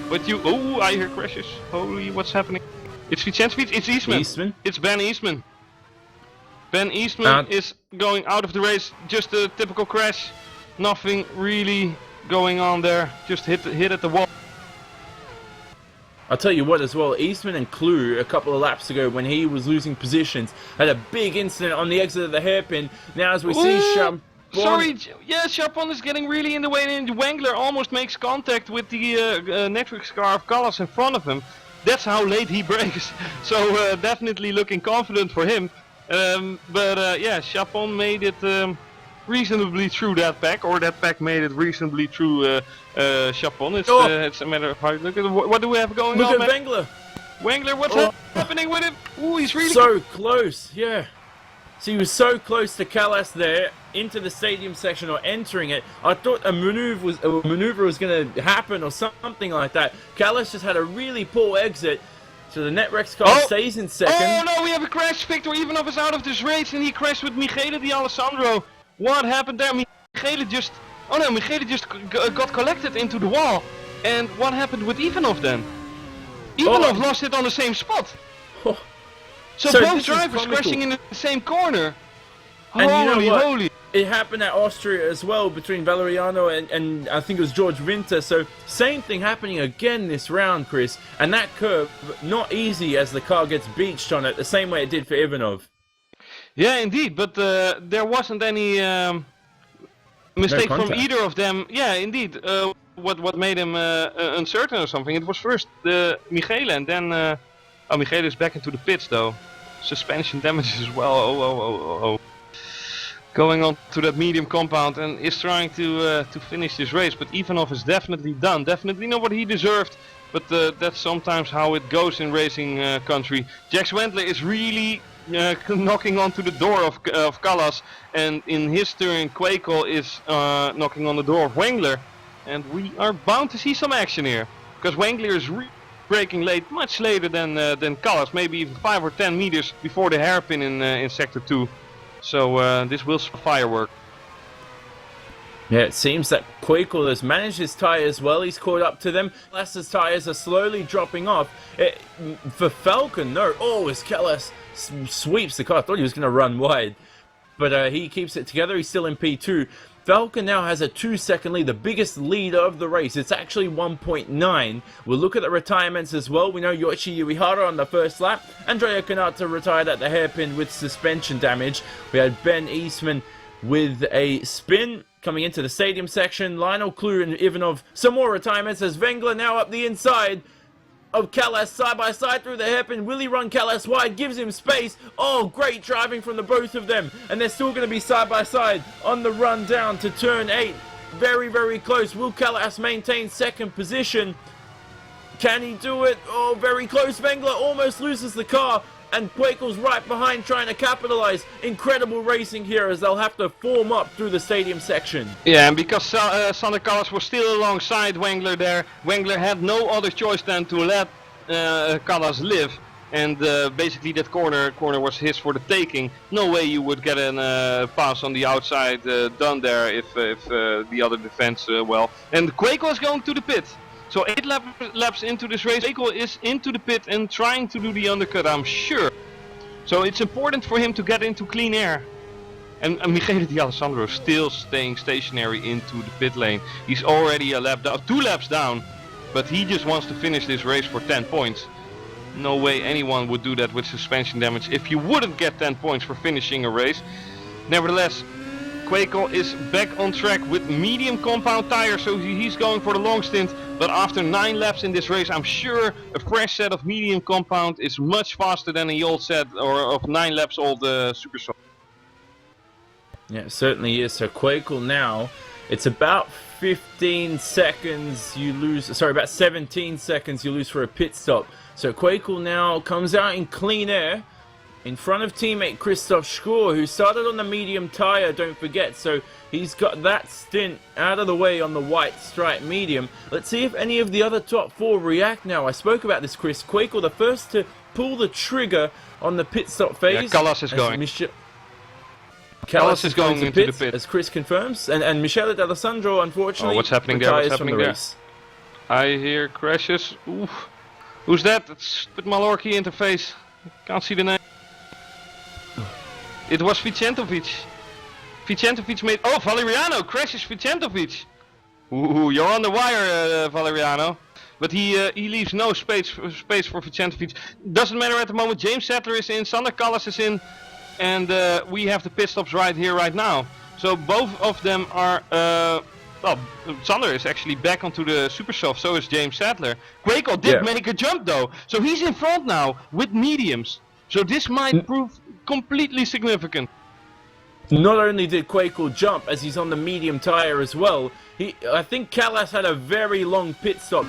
But you... Oh, I hear crashes. Holy, what's happening? It's Vicente, it's Eastman. It's Ben Eastman. Ben Eastman is going out of the race. Just a typical crash. Nothing really going on there. Just hit at the wall. I'll tell you what as well, Eastman and Clue a couple of laps ago when he was losing positions had a big incident on the exit of the hairpin. Now as we see Champon... Sorry, yeah, Champon is getting really in the way, and Wengler almost makes contact with the Netflix car of Callas in front of him. That's how late he brakes. So definitely looking confident for him. Yeah, Champon made it reasonably through that pack, or that pack made it reasonably through Champon. It's a matter of how you look at it. What do we have going on? Look at Wengler. Wengler, what's happening with him? Ooh, he's really so close. Yeah. So he was so close to Callas there, into the stadium section or entering it. I thought a maneuver was going to happen or something like that. Callas just had a really poor exit. So the Netrex car stays in second. Oh no, we have a crash. Victor Ivanov is out of this race and he crashed with Michele Di Alessandro. What happened there? Michele just got collected into the wall. And what happened with Ivanov then? Ivanov lost it on the same spot. Oh. So both drivers crashing in the same corner. And holy, you know what? Holy. It happened at Austria as well between Valeriano and I think it was George Winter. So same thing happening again this round, Chris. And that curve, not easy as the car gets beached on it, the same way it did for Ivanov. Yeah, indeed. But there wasn't any mistake from either of them. Yeah, indeed. What made him uncertain or something? It was first Michele, and then Michele is back into the pits though. Suspension damages as well. Oh. Going on to that medium compound and is trying to finish this race, but Ivanov is definitely done. Definitely not what he deserved, but that's sometimes how it goes in racing country. Jax Wendler is really knocking onto the door of Callas, and in his turn Quakel is knocking on the door of Wengler, and we are bound to see some action here, because Wengler is braking late, much later than Callas, maybe even 5 or 10 meters before the hairpin in sector 2. So this will firework. Yeah, it seems that Quakel has managed his tyres well. He's caught up to them. Callas' tyres are slowly dropping off. For Falcon, no. Oh, as Callas sweeps the car. I thought he was going to run wide. But he keeps it together. He's still in P2. Falcon now has a 2-second lead, the biggest lead of the race. It's actually 1.9. We'll look at the retirements as well. We know Yoichi Uehara on the first lap. Andrea Kanata retired at the hairpin with suspension damage. We had Ben Eastman with a spin coming into the stadium section. Lionel Clue and Ivanov, some more retirements as Wengler now up the inside of Callas side by side through the hairpin. Will he run Callas wide? Gives him space. Oh, great driving from the both of them. And they're still going to be side by side on the run down to turn 8. Very, very close. Will Callas maintain second position? Can he do it? Oh, very close. Wengler almost loses the car. And Quakel's right behind trying to capitalize. Incredible racing here as they'll have to form up through the stadium section. Yeah, and because Sander Callas was still alongside Wengler there, Wengler had no other choice than to let Callas live. And basically that corner was his for the taking. No way you would get a pass on the outside done there if the other defends well. And Quakel is going to the pit. So 8 laps into this race, Quakel is into the pit and trying to do the undercut, I'm sure. So it's important for him to get into clean air. And Michele D'Alessandro still staying stationary into the pit lane. He's already a lap down, 2 laps down, but he just wants to finish this race for 10 points. No way anyone would do that with suspension damage if you wouldn't get 10 points for finishing a race. Nevertheless, Quakel is back on track with medium compound tires, so he's going for the long stint. But after 9 laps in this race, I'm sure a fresh set of medium compound is much faster than the old set or of 9 laps old Super Soft. Yeah, it certainly is. So Quakel now, it's about 15 seconds you lose, sorry, about 17 seconds you lose for a pit stop. So Quakel now comes out in clean air in front of teammate Christoph Schor, who started on the medium tyre, don't forget. So he's got that stint out of the way on the white stripe medium. Let's see if any of the other top 4 react now. I spoke about this, Chris. Quakel, the first to pull the trigger on the pit stop phase. Yeah, Callas is going. Callas is going into pits, the pit, as Chris confirms, and Michele D'Alessandro, unfortunately, what's happening there? retires from the race. I hear crashes. Ooh. Who's that? It's stupid Malorki interface. Can't see the name. It was Vicentovic. Vicentovic made... Oh, Valeriano crashes Vicentovic. Ooh, you're on the wire, Valeriano. But he leaves no space for Vicentovic. Doesn't matter at the moment. James Sattler is in, Sander Callas is in. And we have the pit stops right here, right now. So both of them are... well, Sander is actually back onto the Super Soft, so is James Sattler. Quakel did make a jump though. So he's in front now with mediums. So this might prove completely significant. Not only did Quakel jump, as he's on the medium tyre as well, I think Callas had a very long pit stop.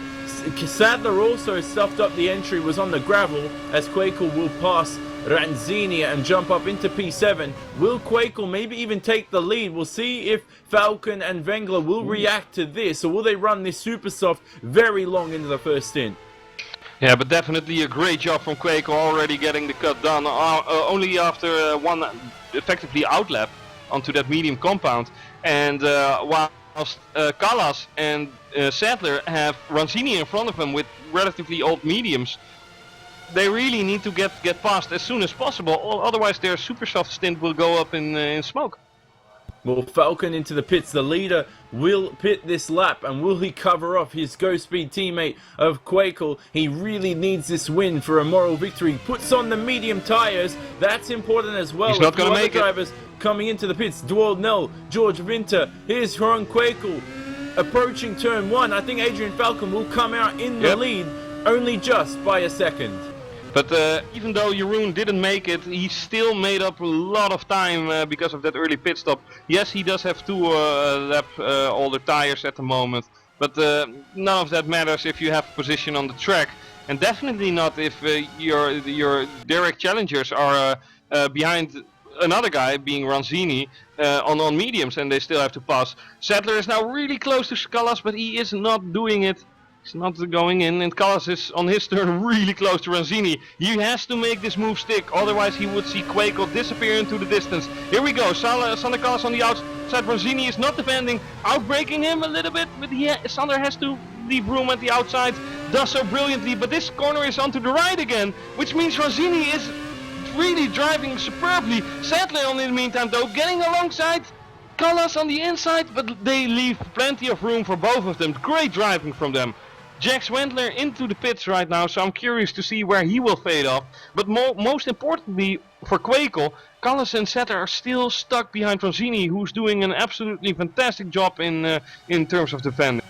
Sattler also stuffed up the entry, was on the gravel, as Quakel will pass Ranzini and jump up into P7. Will Quakel maybe even take the lead? We'll see if Falcon and Wengler will react to this, or will they run this super soft very long into the first stint? Yeah, but definitely a great job from Quakel, already getting the cut done only after one effectively outlap onto that medium compound. And whilst Callas and Sattler have Ranzini in front of them with relatively old mediums, they really need to get past as soon as possible, otherwise their super soft stint will go up in smoke. Well, Falcon into the pits, the leader will pit this lap, and will he cover off his Go Speed teammate of Quakel? He really needs this win for a moral victory. Puts on the medium tyres, that's important as well. He's not going to make it. Drivers coming into the pits, Dwald Nell, George Winter, here's Ron Quakel approaching turn 1. I think Adrian Falcon will come out in the lead, only just by a second. But even though Jeroen didn't make it, he still made up a lot of time because of that early pit stop. Yes, he does have 2 lap older tires at the moment, but none of that matters if you have position on the track, and definitely not if your direct challengers are behind another guy, being Ranzini, on mediums, and they still have to pass. Sattler is now really close to Callas, but he is not doing it. He's not going in, and Callas is on his turn really close to Ranzini. He has to make this move stick, otherwise he would see Quakel disappear into the distance. Here we go, Sander Callas on the outside. Ranzini is not defending, outbraking him a little bit, but Sander has to leave room at the outside, does so brilliantly, but this corner is onto the right again, which means Ranzini is really driving superbly. Sattler in the meantime though, getting alongside Callas on the inside, but they leave plenty of room for both of them. Great driving from them. Jax Wendler into the pits right now, so I'm curious to see where he will fade off. But most importantly for Quakel, Callas and Sattler are still stuck behind Ranzini, who's doing an absolutely fantastic job in terms of defending.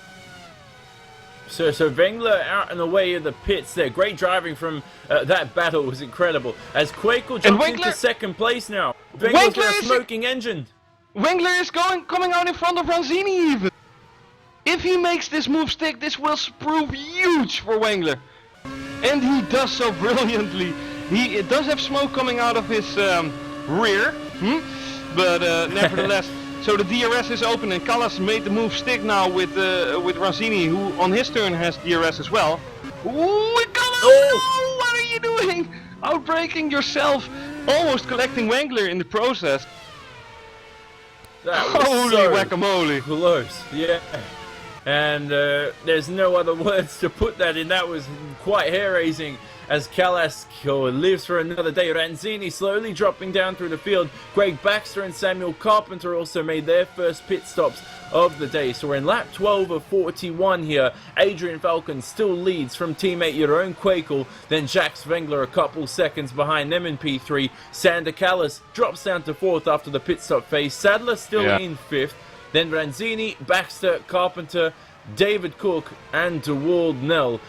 So Wengler out and away in the pits there. Great driving from that battle, was incredible. As Quakel jumps into second place now. Wengler's got a smoking engine. Wengler is coming out in front of Ranzini even. If he makes this move stick, this will prove huge for Wengler. And he does so brilliantly. He does have smoke coming out of his rear. But nevertheless, so the DRS is open, and Callas made the move stick now with Ranzini, who on his turn has DRS as well. Ooh, Callas! Oh, what are you doing? Outbraking yourself. Almost collecting Wengler in the process. Holy whack-a-mole. Close, yeah. And there's no other words to put that in. That was quite hair-raising. as Callas lives for another day. Ranzini slowly dropping down through the field. Greg Baxter and Samuel Carpenter also made their first pit stops of the day. So we're in lap 12 of 41 here. Adrian Falcon still leads from teammate Jeroen Kwekel, then Jacques Wengler a couple seconds behind them in P3. Sander Callas drops down to 4th after the pit stop phase. Sadler still in 5th. Then Ranzini, Baxter, Carpenter, David Cook and DeWald Nell.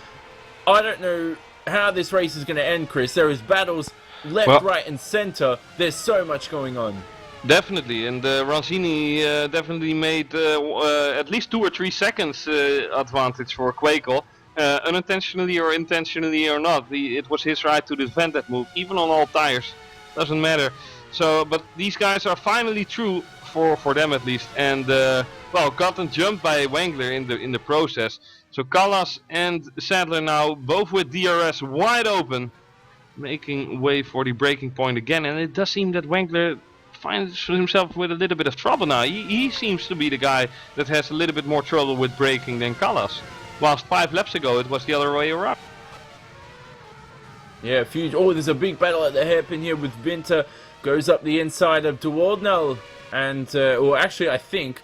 I don't know how this race is going to end, Chris. There is battles left, right and centre. There's so much going on. Definitely, and Ranzini definitely made at least 2 or 3 seconds advantage for Kwekel. Unintentionally or intentionally or not, it was his right to defend that move, even on all tires. Doesn't matter. So, but these guys are finally through, for them at least, and well, gotten jumped by Wengler in the process. So Callas and Sadler now both with DRS wide open, making way for the breaking point again. And it does seem that Wengler finds himself with a little bit of trouble now. He seems to be the guy that has a little bit more trouble with braking than Callas. Whilst 5 laps ago it was the other way around. Yeah, there's a big battle at the hairpin here with Winter. Goes up the inside of DeWaldnell. And, well, actually, I think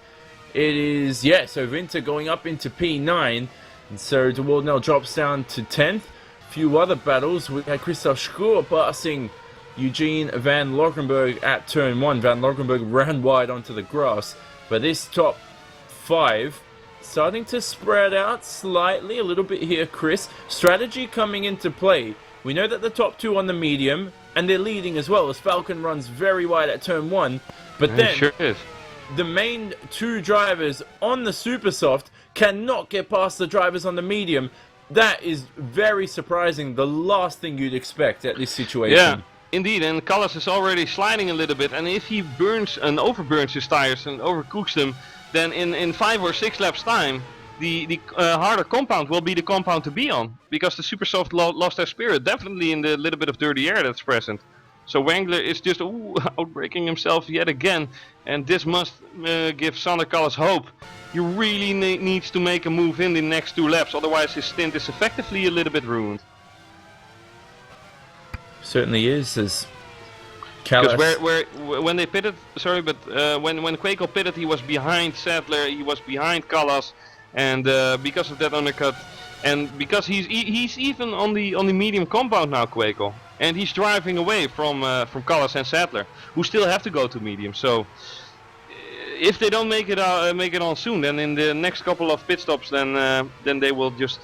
it is, so Winter going up into P9. And so DeWaldnell drops down to 10th. A few other battles. We had Christoph Schur passing Eugene Van Logrenberg at turn 1. Van Logrenberg ran wide onto the grass. But this top 5 starting to spread out slightly, a little bit here, Chris. Strategy coming into play. We know that the top 2 on the medium, and they're leading as well, as Falcon runs very wide at turn 1. But then, sure is. The main 2 drivers on the Supersoft cannot get past the drivers on the medium. That is very surprising. The last thing you'd expect at this situation. Yeah, indeed. And Callas is already sliding a little bit. And if he burns and overburns his tires and overcooks them, then in 5 or 6 laps time, the harder compound will be the compound to be on. Because the Supersoft lost their spirit. Definitely in the little bit of dirty air that's present. So Wengler is just outbraking himself yet again, and this must give Sander Callas hope. He really needs to make a move in the next 2 laps, otherwise his stint is effectively a little bit ruined. Certainly is, as Callas. Because when they pitted, when Kwekel pitted, he was behind Sadler, he was behind Callas, and because of that undercut, and because he's even on the medium compound now, Kwekel. And he's driving away from Callas and Sadler, who still have to go to medium. So, if they don't make it on soon, then in the next couple of pit stops, then they will just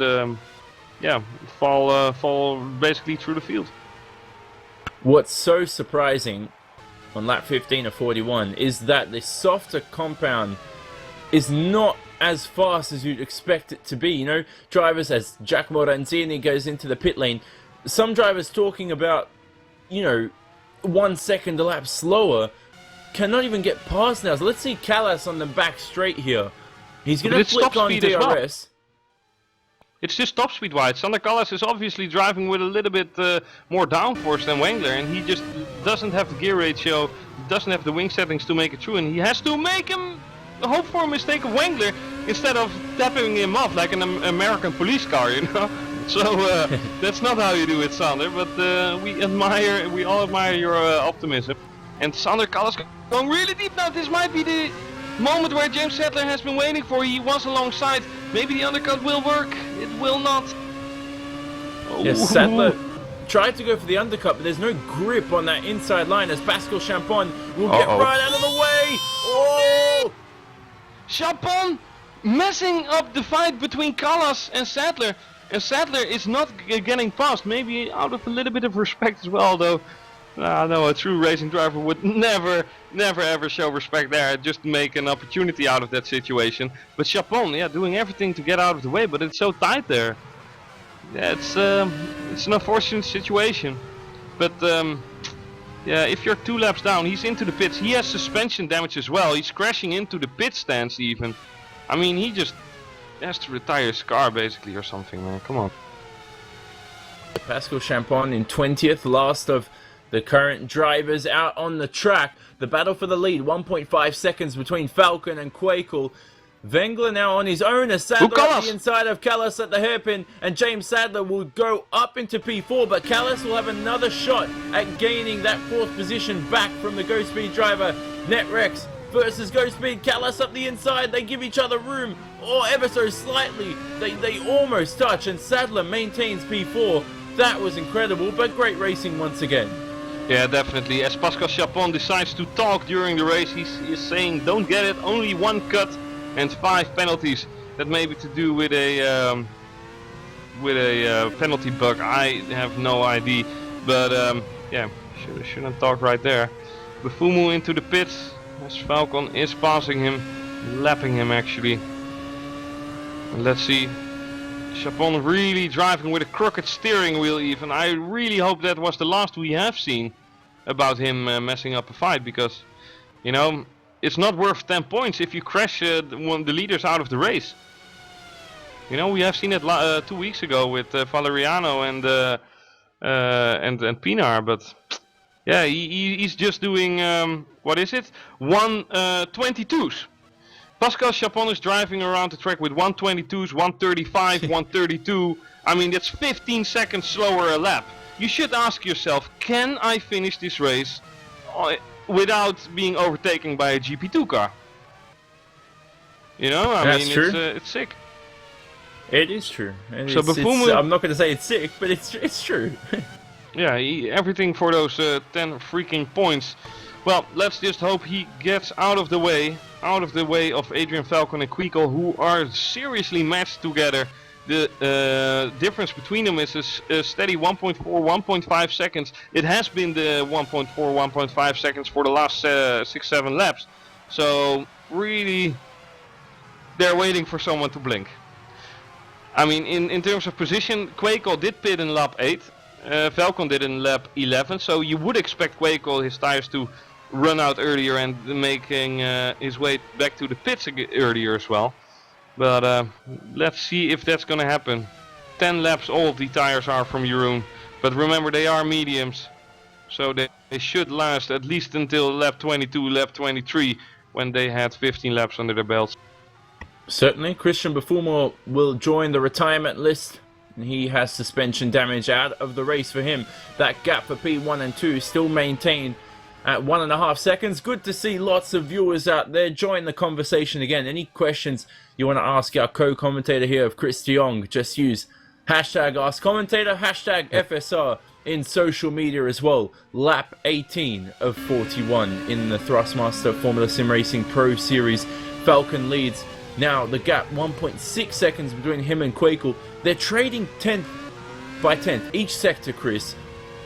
fall basically through the field. What's so surprising on lap 15 of 41 is that the softer compound is not as fast as you'd expect it to be. You know, drivers as Giacomo Ranzini goes into the pit lane. Some drivers talking about, 1 second a lap slower cannot even get past now. So let's see Callas on the back straight here. He's going to flick on DRS. Well. It's just top speed wise. Sander Callas is obviously driving with a little bit more downforce than Wengler, and he just doesn't have the gear ratio, doesn't have the wing settings to make it through, and he has to hope for a mistake of Wengler instead of tapping him off like an American police car, So that's not how you do it, Sander. But we all admire your optimism. And Sander Callas going really deep now. This might be the moment where James Sadler has been waiting for. He was alongside. Maybe the undercut will work. It will not. Oh. Yes, Sadler tried to go for the undercut, but there's no grip on that inside line as Pascal Champon will get right out of the way. Oh! Champon messing up the fight between Callas and Sadler. And Sadler is not getting past, maybe out of a little bit of respect as well, though. No, a true racing driver would never ever show respect there, just make an opportunity out of that situation. But Champon, doing everything to get out of the way, but it's so tight there. Yeah, it's an unfortunate situation. But if you're 2 laps down, he's into the pits. He has suspension damage as well. He's crashing into the pit stands even. I mean, he just has to retire his car basically or something, man. Come on. Pascal Champon in 20th, last of the current drivers out on the track. The battle for the lead, 1.5 seconds between Falcon and Kwekel. Wengler now on his own as Sadler on the inside of Callas at the hairpin, and James Sadler will go up into P4, but Callas will have another shot at gaining that 4th position back from the Go Speed driver. Netrex versus Go Speed, Callas up the inside, they give each other room, or ever so slightly, they almost touch, and Sadler maintains P4. That was incredible, but great racing once again. Yeah, definitely. As Pascal Chapon decides to talk during the race, he's saying, don't get it, only 1 cut and 5 penalties. That may be to do with a penalty bug. I have no idea, but yeah, shouldn't talk right there. Bufumu into the pits as Falcon is passing him, lapping him actually. And let's see, Chapon really driving with a crooked steering wheel even. I really hope that was the last we have seen about him messing up a fight, because, you know, it's not worth 10 points if you crash one the leaders out of the race. You know, we have seen it 2 weeks ago with Valeriano and Pinar, but yeah, he's just doing what is it? 122s. Pascal Chapon is driving around the track with 122s, 135, 132. I mean, that's 15 seconds slower a lap. You should ask yourself, can I finish this race without being overtaken by a GP2 car? You know, I mean, it's sick. It is true. I'm not going to say it's sick, but it's true. Yeah, everything for those 10 freaking points. Well, let's just hope he gets out of the way of Adrian Falcon and Kweekel, who are seriously matched together. The difference between them is a steady 1.4, 1.5 seconds. It has been the 1.4, 1.5 seconds for the last 6-7 laps. So really, they're waiting for someone to blink. I mean, in terms of position, Kweekel did pit in lap 8. Falcon did in lap 11. So you would expect Kweekel, his tires to run out earlier and making his way back to the pits earlier as well. But let's see if that's gonna happen. 10 laps all of the tires are from Jeroen, but remember they are mediums, so they should last at least until lap 22, lap 23, when they had 15 laps under their belts. Certainly, Christian Bufumo will join the retirement list. He has suspension damage out of the race for him. That gap for P1 and 2 still maintained at 1.5 seconds. Good to see lots of viewers out there join the conversation again. Any questions you want to ask our co-commentator here of Chris de Jong, just use hashtag AskCommentator, hashtag FSR in social media as well. Lap 18 of 41 in the Thrustmaster Formula SimRacing Pro Series. Falcon leads. Now the gap 1.6 seconds between him and Kweekel. They're trading 10th by 10th each sector, Chris.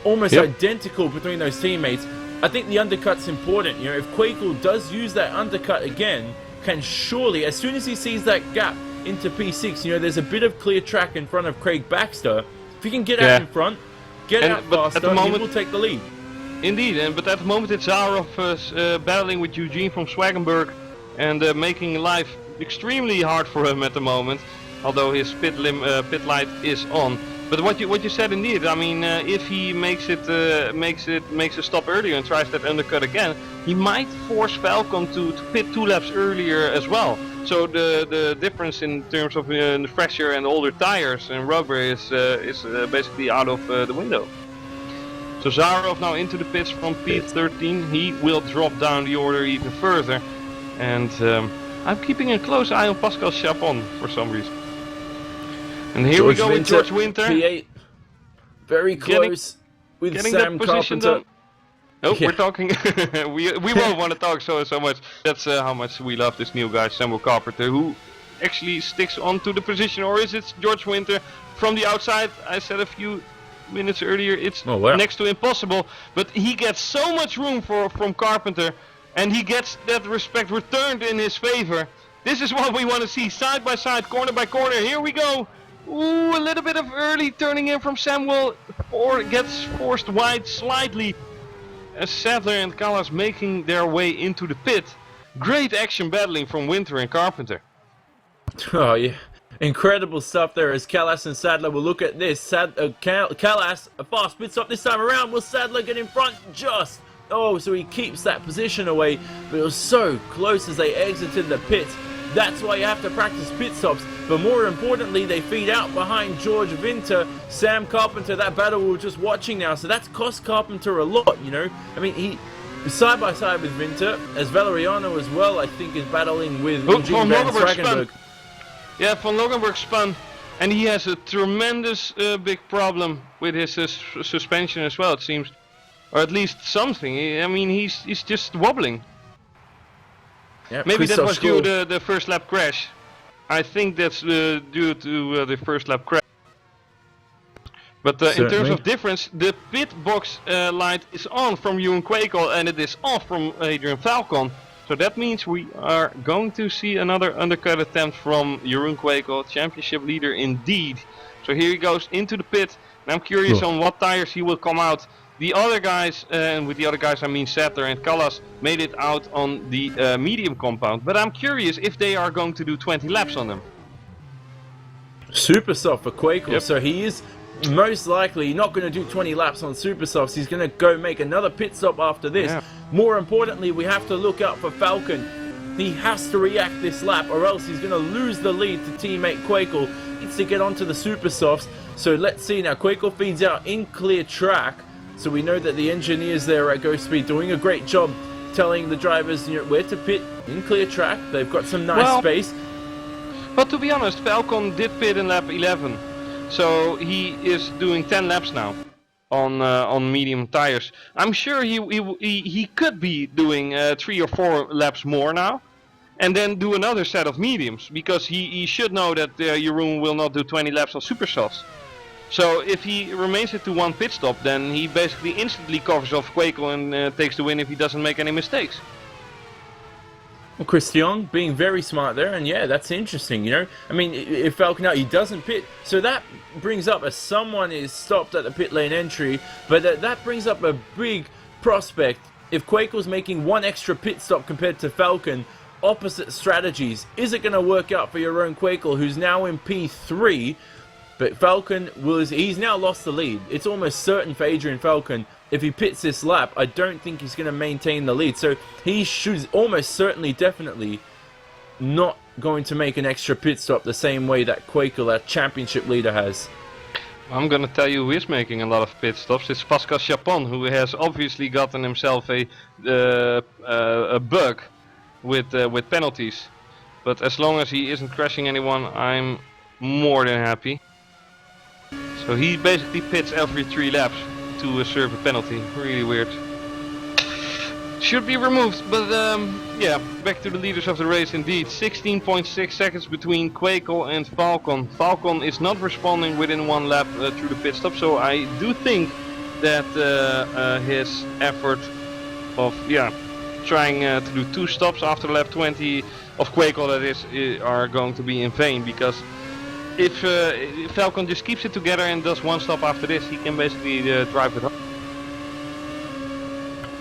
Almost identical between those teammates. I think the undercut's important. You know, if Kweekel does use that undercut again, can surely, as soon as he sees that gap into P6, you know, there's a bit of clear track in front of Craig Baxter. If he can get out in front, get out faster, he will take the lead. Indeed, but at the moment it's Zarov battling with Eugene from Swagenburg and making life extremely hard for him at the moment, although his pit light is on. But what you said indeed, I mean, if he makes a stop earlier and tries that undercut again, he might force Falcon to pit 2 laps earlier as well. So the difference in terms of the fresher and older tires and rubber is basically out of the window. So Zarov now into the pits from P13. He will drop down the order even further, and I'm keeping a close eye on Pascal Chapon for some reason. And here we go with George Winter. P8. Very close with Sam Carpenter. Oh, we're talking. we won't want to talk so much. That's how much we love this new guy, Samuel Carpenter, who actually sticks on to the position. Or is it George Winter from the outside? I said a few minutes earlier, it's next to impossible. But he gets so much room from Carpenter, and he gets that respect returned in his favor. This is what we want to see, side by side, corner by corner. Here we go. Ooh, a little bit of early turning in from Samuel, or gets forced wide slightly as Sadler and Callas making their way into the pit. Great action battling from Winter and Carpenter. Oh yeah, incredible stuff there as Callas and Sadler will look at this. Callas, a fast pit stop this time around. Will Sadler get in front just? Oh, so he keeps that position away, but it was so close as they exited the pits. That's why you have to practice pit stops. But more importantly, they feed out behind George Winter, Sam Carpenter. That battle we were just watching now. So that's cost Carpenter a lot, you know. I mean, he side by side with Winter, as Valeriano as well, I think, is battling with Eugene Van Strakenburg. Yeah, Van Logenberg spun. And he has a tremendous big problem with his suspension as well, it seems. Or at least something. I mean, he's just wobbling. Yep, maybe Christoph that was due Scholl. to the first lap crash. I think that's due to the first lap crash. But in terms of difference, the pit box light is on from Ewan Quakel and it is off from Adrian Falcon. So that means we are going to see another undercut attempt from Jeroen Quakel, championship leader indeed. So here he goes into the pit, and I'm curious on what tires he will come out. The other guys, and with the other guys I mean Sattler and Callas, made it out on the medium compound. But I'm curious if they are going to do 20 laps on them. Super soft for Quakel, Yep. so he is most likely not going to do 20 laps on super softs. He's going to go make another pit stop after this. Yeah. More importantly, we have to look out for Falcon. He has to react this lap or else he's going to lose the lead to teammate Quakel. He needs to get onto the super softs. So let's see now. Quakel feeds out in clear track. So we know that the engineers there at Go Speed doing a great job telling the drivers, you know, where to pit in clear track. They've got some nice space. But to be honest, Falcon did pit in lap 11. So he is doing 10 laps now on medium tires. I'm sure he could be doing 3 or 4 laps more now, and then do another set of mediums, because he should know that Jeroen will not do 20 laps on super softs. So if he remains it to one pit stop, then he basically instantly covers off Quakel and takes the win if he doesn't make any mistakes. Well, Chris Young being very smart there, and yeah, that's interesting, you know. I mean, if Falcon out, he doesn't pit, so that brings up as someone is stopped at the pit lane entry, but that brings up a big prospect. If Quakel's making one extra pit stop compared to Falcon, opposite strategies, is it going to work out for your own Quakel, who's now in P3, but Falcon he's now lost the lead. It's almost certain for Adrian Falcon. If he pits this lap, I don't think he's going to maintain the lead. So he should almost certainly, definitely not going to make an extra pit stop the same way that Quakel, our championship leader, has. I'm gonna tell you who is making a lot of pit stops. It's Pascal Chapon, who has obviously gotten himself a bug with penalties. But as long as he isn't crashing anyone, I'm more than happy. So he basically pits every 3 laps to serve a penalty. Really weird. Should be removed, but yeah, back to the leaders of the race indeed. 16.6 seconds between Quakel and Falcon. Falcon is not responding within 1 lap through the pit stop, so I do think that his effort of trying to do 2 stops after lap 20 of Quakel, that is, are going to be in vain, because if Falcon just keeps it together and does 1 stop after this, he can basically drive it home.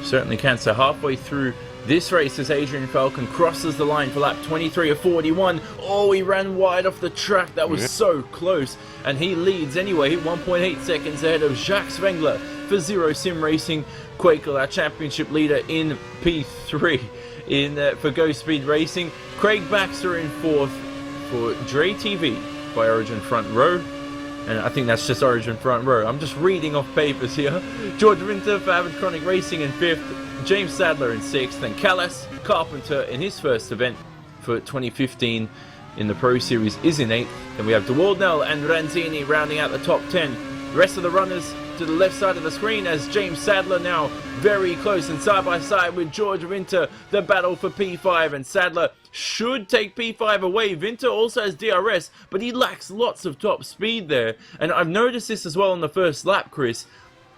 Certainly can. So halfway through this race, as Adrian Falcon crosses the line for lap 23 of 41. Oh, he ran wide off the track. That was so close. And he leads anyway, 1.8 seconds ahead of Jacques Zwengler for Zero Sim Racing. Quakel, our championship leader, in P3 for Go Speed Racing. Craig Baxter in 4th for Dre TV by Origin Front Row. And I think that's just Origin Front Row. I'm just reading off papers here. George Winter for Avid Chronic Racing in 5th. James Sadler in 6th. And Callas Carpenter in his first event for 2015 in the Pro Series is in 8th. Then we have DeWaldnell and Ranzini rounding out the top 10. The rest of the runners to the left side of the screen, as James Sadler now very close and side by side with George Winter. The battle for P5, and Sadler should take P5 away. Winter also has DRS, but he lacks lots of top speed there. And I've noticed this as well on the first lap, Chris.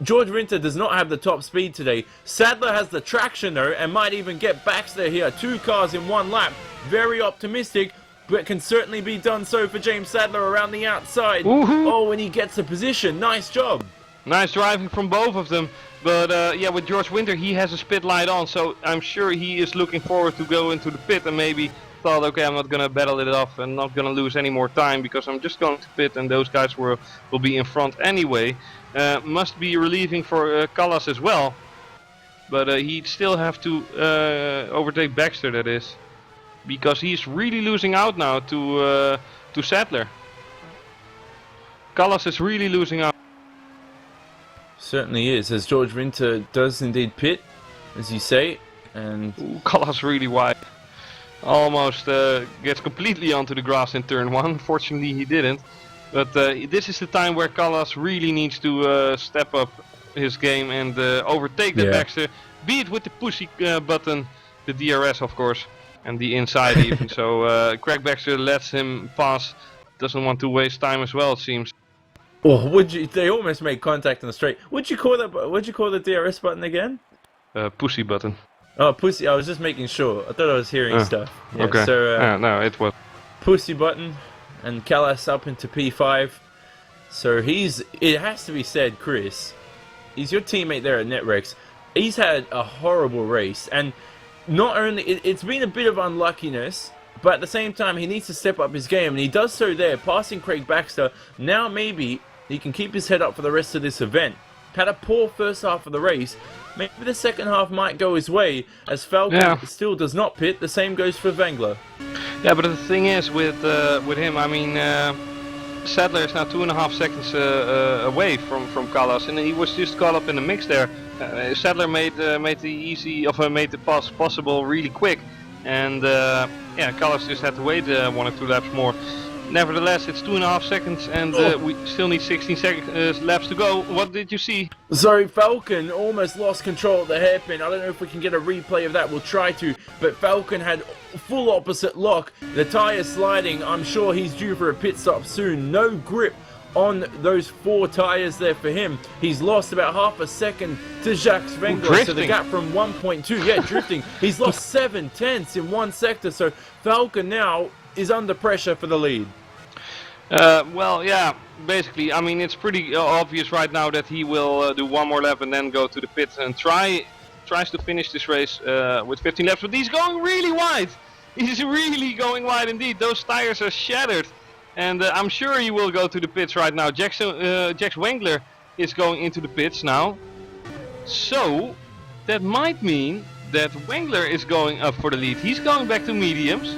George Winter does not have the top speed today. Sadler has the traction though, and might even get Baxter here. 2 cars in 1 lap. Very optimistic, but can certainly be done so for James Sadler around the outside. Oh, and he gets a position. Nice job. Nice driving from both of them. But yeah, with George Winter, he has a spit light on, so I'm sure he is looking forward to go into the pit and maybe thought, okay, I'm not going to battle it off and not going to lose any more time because I'm just going to pit and those guys will be in front anyway. Must be relieving for Callas as well. But he'd still have to overtake Baxter, that is. because he's really losing out now to Sadler. Callas is really losing out. Certainly is, as George Winter does indeed pit, as you say, and Ooh, Callas really wide. Almost gets completely onto the grass in turn 1. Fortunately he didn't. But this is the time where Callas really needs to step up his game and overtake the Baxter. Be it with the pussy button, the DRS of course, and the inside even. So Craig Baxter lets him pass. Doesn't want to waste time as well, it seems. oh, they almost made contact on the straight. What'd you call that? What'd you call the DRS button again? Pussy button. Oh, pussy. I was just making sure. I thought I was hearing stuff. Yeah, okay. So no, it was pussy button, and Callas up into P5. So it has to be said, Chris, he's your teammate there at Netrex. He's had a horrible race, and not only it's been a bit of unluckiness, but at the same time he needs to step up his game, and he does so there, passing Craig Baxter. Now maybe he can keep his head up for the rest of this event. Had a poor first half of the race. Maybe the second half might go his way, as Falcon still does not pit. The same goes for Wengler. Yeah, but the thing is with him, I mean, Sadler is now 2.5 seconds away from Callas, and he was just caught up in the mix there. Sadler made the pass possible really quick, and yeah, Callas just had to wait 1 or 2 laps more. Nevertheless, it's 2.5 seconds, and we still need 16 laps to go. What did you see? Sorry, Falcon almost lost control at the hairpin. I don't know if we can get a replay of that. We'll try to. But Falcon had full opposite lock. The tyre sliding. I'm sure he's due for a pit stop soon. No grip on those 4 tyres there for him. He's lost about half a second to Jacques Wengler. So the gap from 1.2, yeah, drifting. He's lost 7 tenths in one sector. So Falcon now is under pressure for the lead. Well, yeah, basically, I mean, it's pretty obvious right now that he will do 1 more lap and then go to the pits and tries to finish this race with 15 laps, but he's going really wide. He's really going wide indeed. Those tires are shattered, and I'm sure he will go to the pits right now. Jacques Wengler is going into the pits now, so that might mean that Wengler is going up for the lead. He's going back to mediums.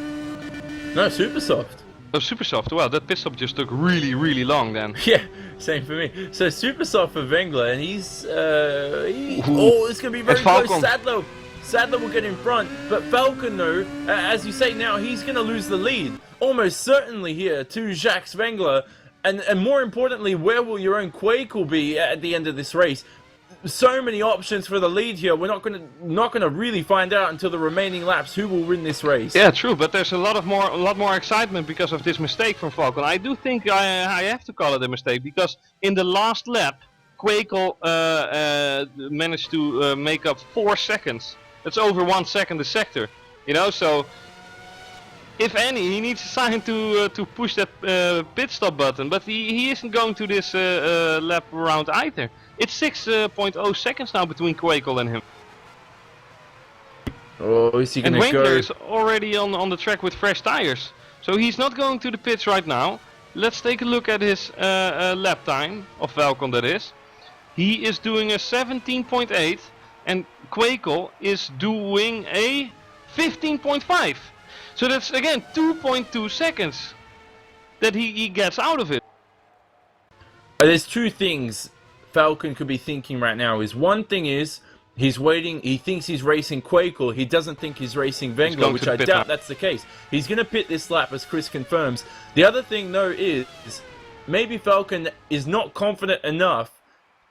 No, super soft. Oh, super soft. Well, that pit stop just took really, really long then. Yeah, same for me. So super soft for Wengler, and he's oh, it's gonna be very close. Sadler will get in front, but Falcon, though, as you say now, he's gonna lose the lead almost certainly here to Jacques Wengler, and more importantly, where will your own Quakel be at the end of this race? So many options for the lead here. We're not gonna really find out until the remaining laps who will win this race. Yeah, true. But there's a lot more excitement because of this mistake from Falcon. I do think I have to call it a mistake, because in the last lap, Quakel managed to make up 4 seconds. That's over 1 second a sector. You know, so if any, he needs a sign to push that pit stop button. But he isn't going to this lap around either. It's 6.0 seconds now between Quakel and him. Oh, is he going to go? And Wengler is already on the track with fresh tires. So he's not going to the pits right now. Let's take a look at his lap time, of Falcon that is. He is doing a 17.8 and Quakel is doing a 15.5. So that's again 2.2 seconds that he gets out of it. There's 2 things Falcon could be thinking right now. Is one thing is he's waiting, he thinks he's racing Quakel, he doesn't think he's racing Wengler, which I doubt that's the case. He's going to pit this lap, as Chris confirms. The other thing though is maybe Falcon is not confident enough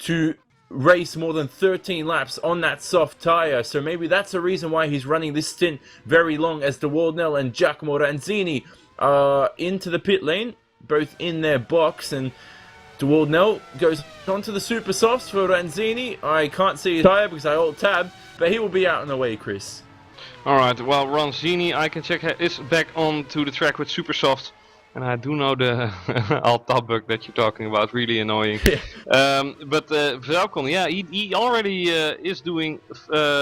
to race more than 13 laps on that soft tyre, so maybe that's the reason why he's running this stint very long, as De Waldnell and Giacomo Ranzini are into the pit lane, both in their box, and De Waldnell goes onto the super softs for Ranzini. I can't see his tyre because I alt-tab, but he will be out on the way, Chris. Alright, well, Ranzini, I can check, is back onto the track with super softs. And I do know the alt-tab bug that you're talking about, really annoying. But Falcon, yeah, he already is doing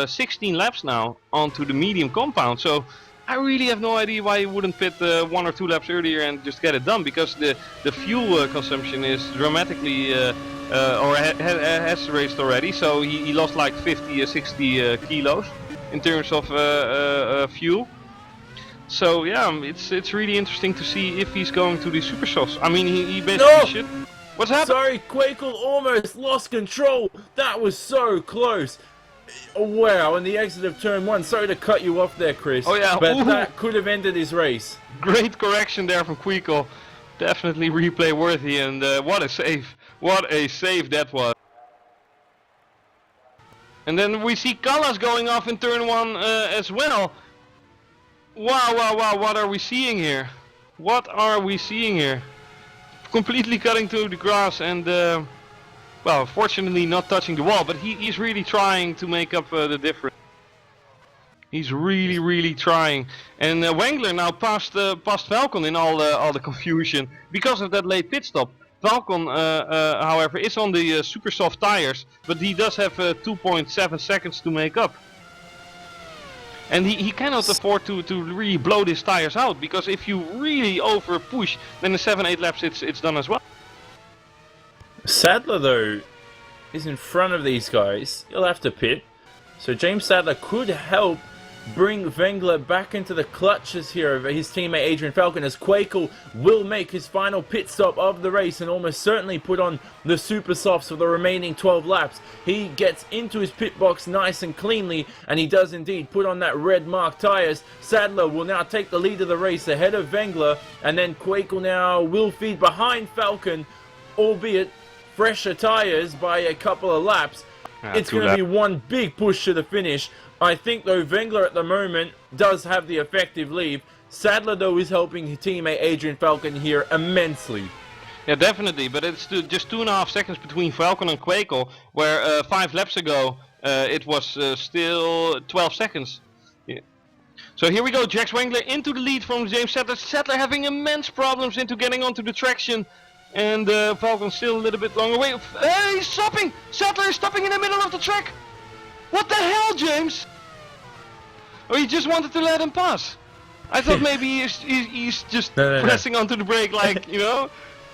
16 laps now onto the medium compound. So I really have no idea why he wouldn't pit 1 or 2 laps earlier and just get it done, because the fuel consumption is dramatically, or has raised already. So he lost like 50 or 60 kilos in terms of fuel. So yeah, it's really interesting to see if he's going to the super softs. I mean, he basically should. What's happened? Sorry, Quakel almost lost control. That was so close. Oh, wow, and the exit of turn 1. Sorry to cut you off there, Chris. Oh yeah, but that could have ended his race. Great correction there from Quakel. Definitely replay worthy, and what a save. What a save that was. And then we see Callas going off in turn 1 as well. Wow, wow, wow, what are we seeing here? What are we seeing here? Completely cutting through the grass and, well, fortunately not touching the wall, but he's really trying to make up the difference. He's really trying. And Wengler now passed Falcon in all the confusion because of that late pit stop. Falcon, however, is on the super soft tires, but he does have 2.7 seconds to make up. And he cannot afford to really blow these tires out, because if you really over push, then in 7-8 laps it's done as well. Sadler, though, is in front of these guys. He'll have to pit. So James Sadler could help bring Wengler back into the clutches here of his teammate Adrian Falcon, as Quakel will make his final pit stop of the race and almost certainly put on the super softs for the remaining 12 laps. He gets into his pit box nice and cleanly, and he does indeed put on that red mark tires. Sadler will now take the lead of the race ahead of Wengler, and then Quakel now will feed behind Falcon, albeit fresher tires by a couple of laps. It's going to be one big push to the finish. I think, though, Wengler at the moment does have the effective lead. Sadler, though, is helping his teammate Adrian Falcon here immensely. Yeah, definitely, but it's just 2.5 seconds between Falcon and Quakel, where 5 laps ago it was still 12 seconds. Yeah. So here we go, Jax Wengler into the lead from James Sadler. Sadler having immense problems into getting onto the traction. And Falcon still a little bit longer away. Hey, he's stopping! Sadler is stopping in the middle of the track! What the hell, James? Oh, he just wanted to let him pass. I thought maybe he's just pressing onto the brake, like, you know.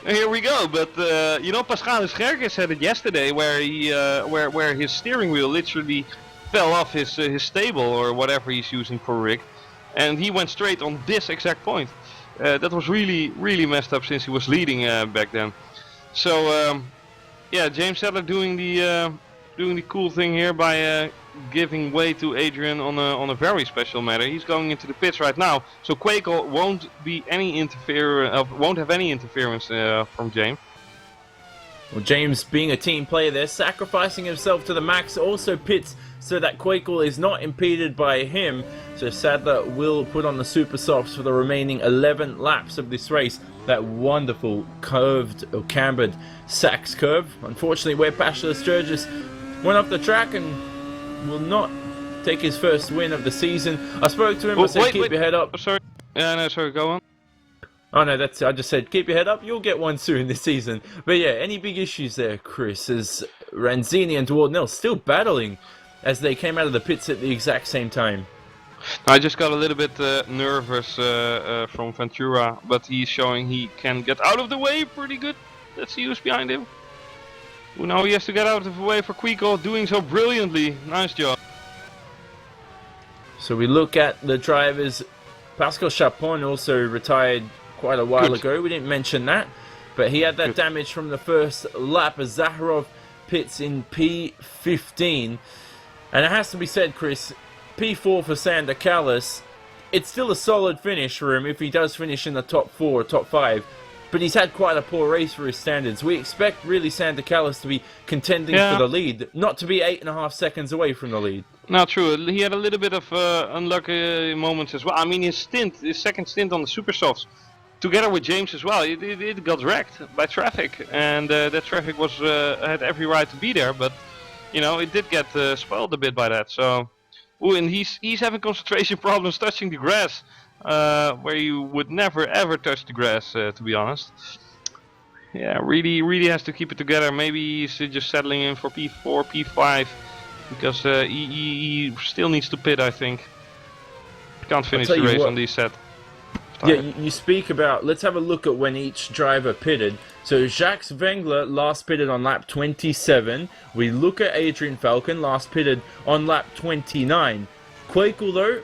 Here we go. But you know, Pascal Scherger said it yesterday, where he where his steering wheel literally fell off his stable or whatever he's using for rig, and he went straight on this exact point. That was really messed up since he was leading back then. So yeah, James Sadler doing the cool thing here by giving way to Adrian on a very special matter. He's going into the pits right now, so Quakel won't have any interference from James. Well, James, being a team player there, sacrificing himself to the max, also pits so that Quakel is not impeded by him. So Sadler will put on the super softs for the remaining 11 laps of this race. That wonderful curved or cambered Sachs curve. Unfortunately, where Pascal Sturgis went off the track and will not take his first win of the season. I spoke to him, I said, keep your head up. Oh, sorry. No, sorry, go on. Oh no, I just said, keep your head up, you'll get one soon this season. But yeah, any big issues there, Chris, as Ranzini and Dwardnell still battling as they came out of the pits at the exact same time? I just got a little bit nervous from Ventura, but he's showing he can get out of the way pretty good. Let's see who's behind him. Well, now he has to get out of the way for Quakel, doing so brilliantly. Nice job. So we look at the drivers. Pascal Chapon also retired quite a while ago. We didn't mention that, but he had that damage from the first lap as Zakharov pits in P15. And it has to be said, Chris, P4 for Sander Callas. It's still a solid finish for him if he does finish in the top 4 or top 5. But he's had quite a poor race for his standards. We expect really Sander Callas to be contending for the lead, not to be 8.5 seconds away from the lead. Not true. He had a little bit of unlucky moments as well. I mean, his second stint on the super softs, together with James as well, it got wrecked by traffic, and that traffic was had every right to be there. But you know, it did get spoiled a bit by that. So, and he's having concentration problems touching the grass. Where you would never ever touch the grass, to be honest. Yeah, really has to keep it together. Maybe he's just settling in for P4, P5, because he still needs to pit, I think. Can't finish the race on these set. Yeah, you speak about, let's have a look at when each driver pitted. So Jacques Wengler last pitted on lap 27. We look at Adrian Falcon, last pitted on lap 29. Quakel, though,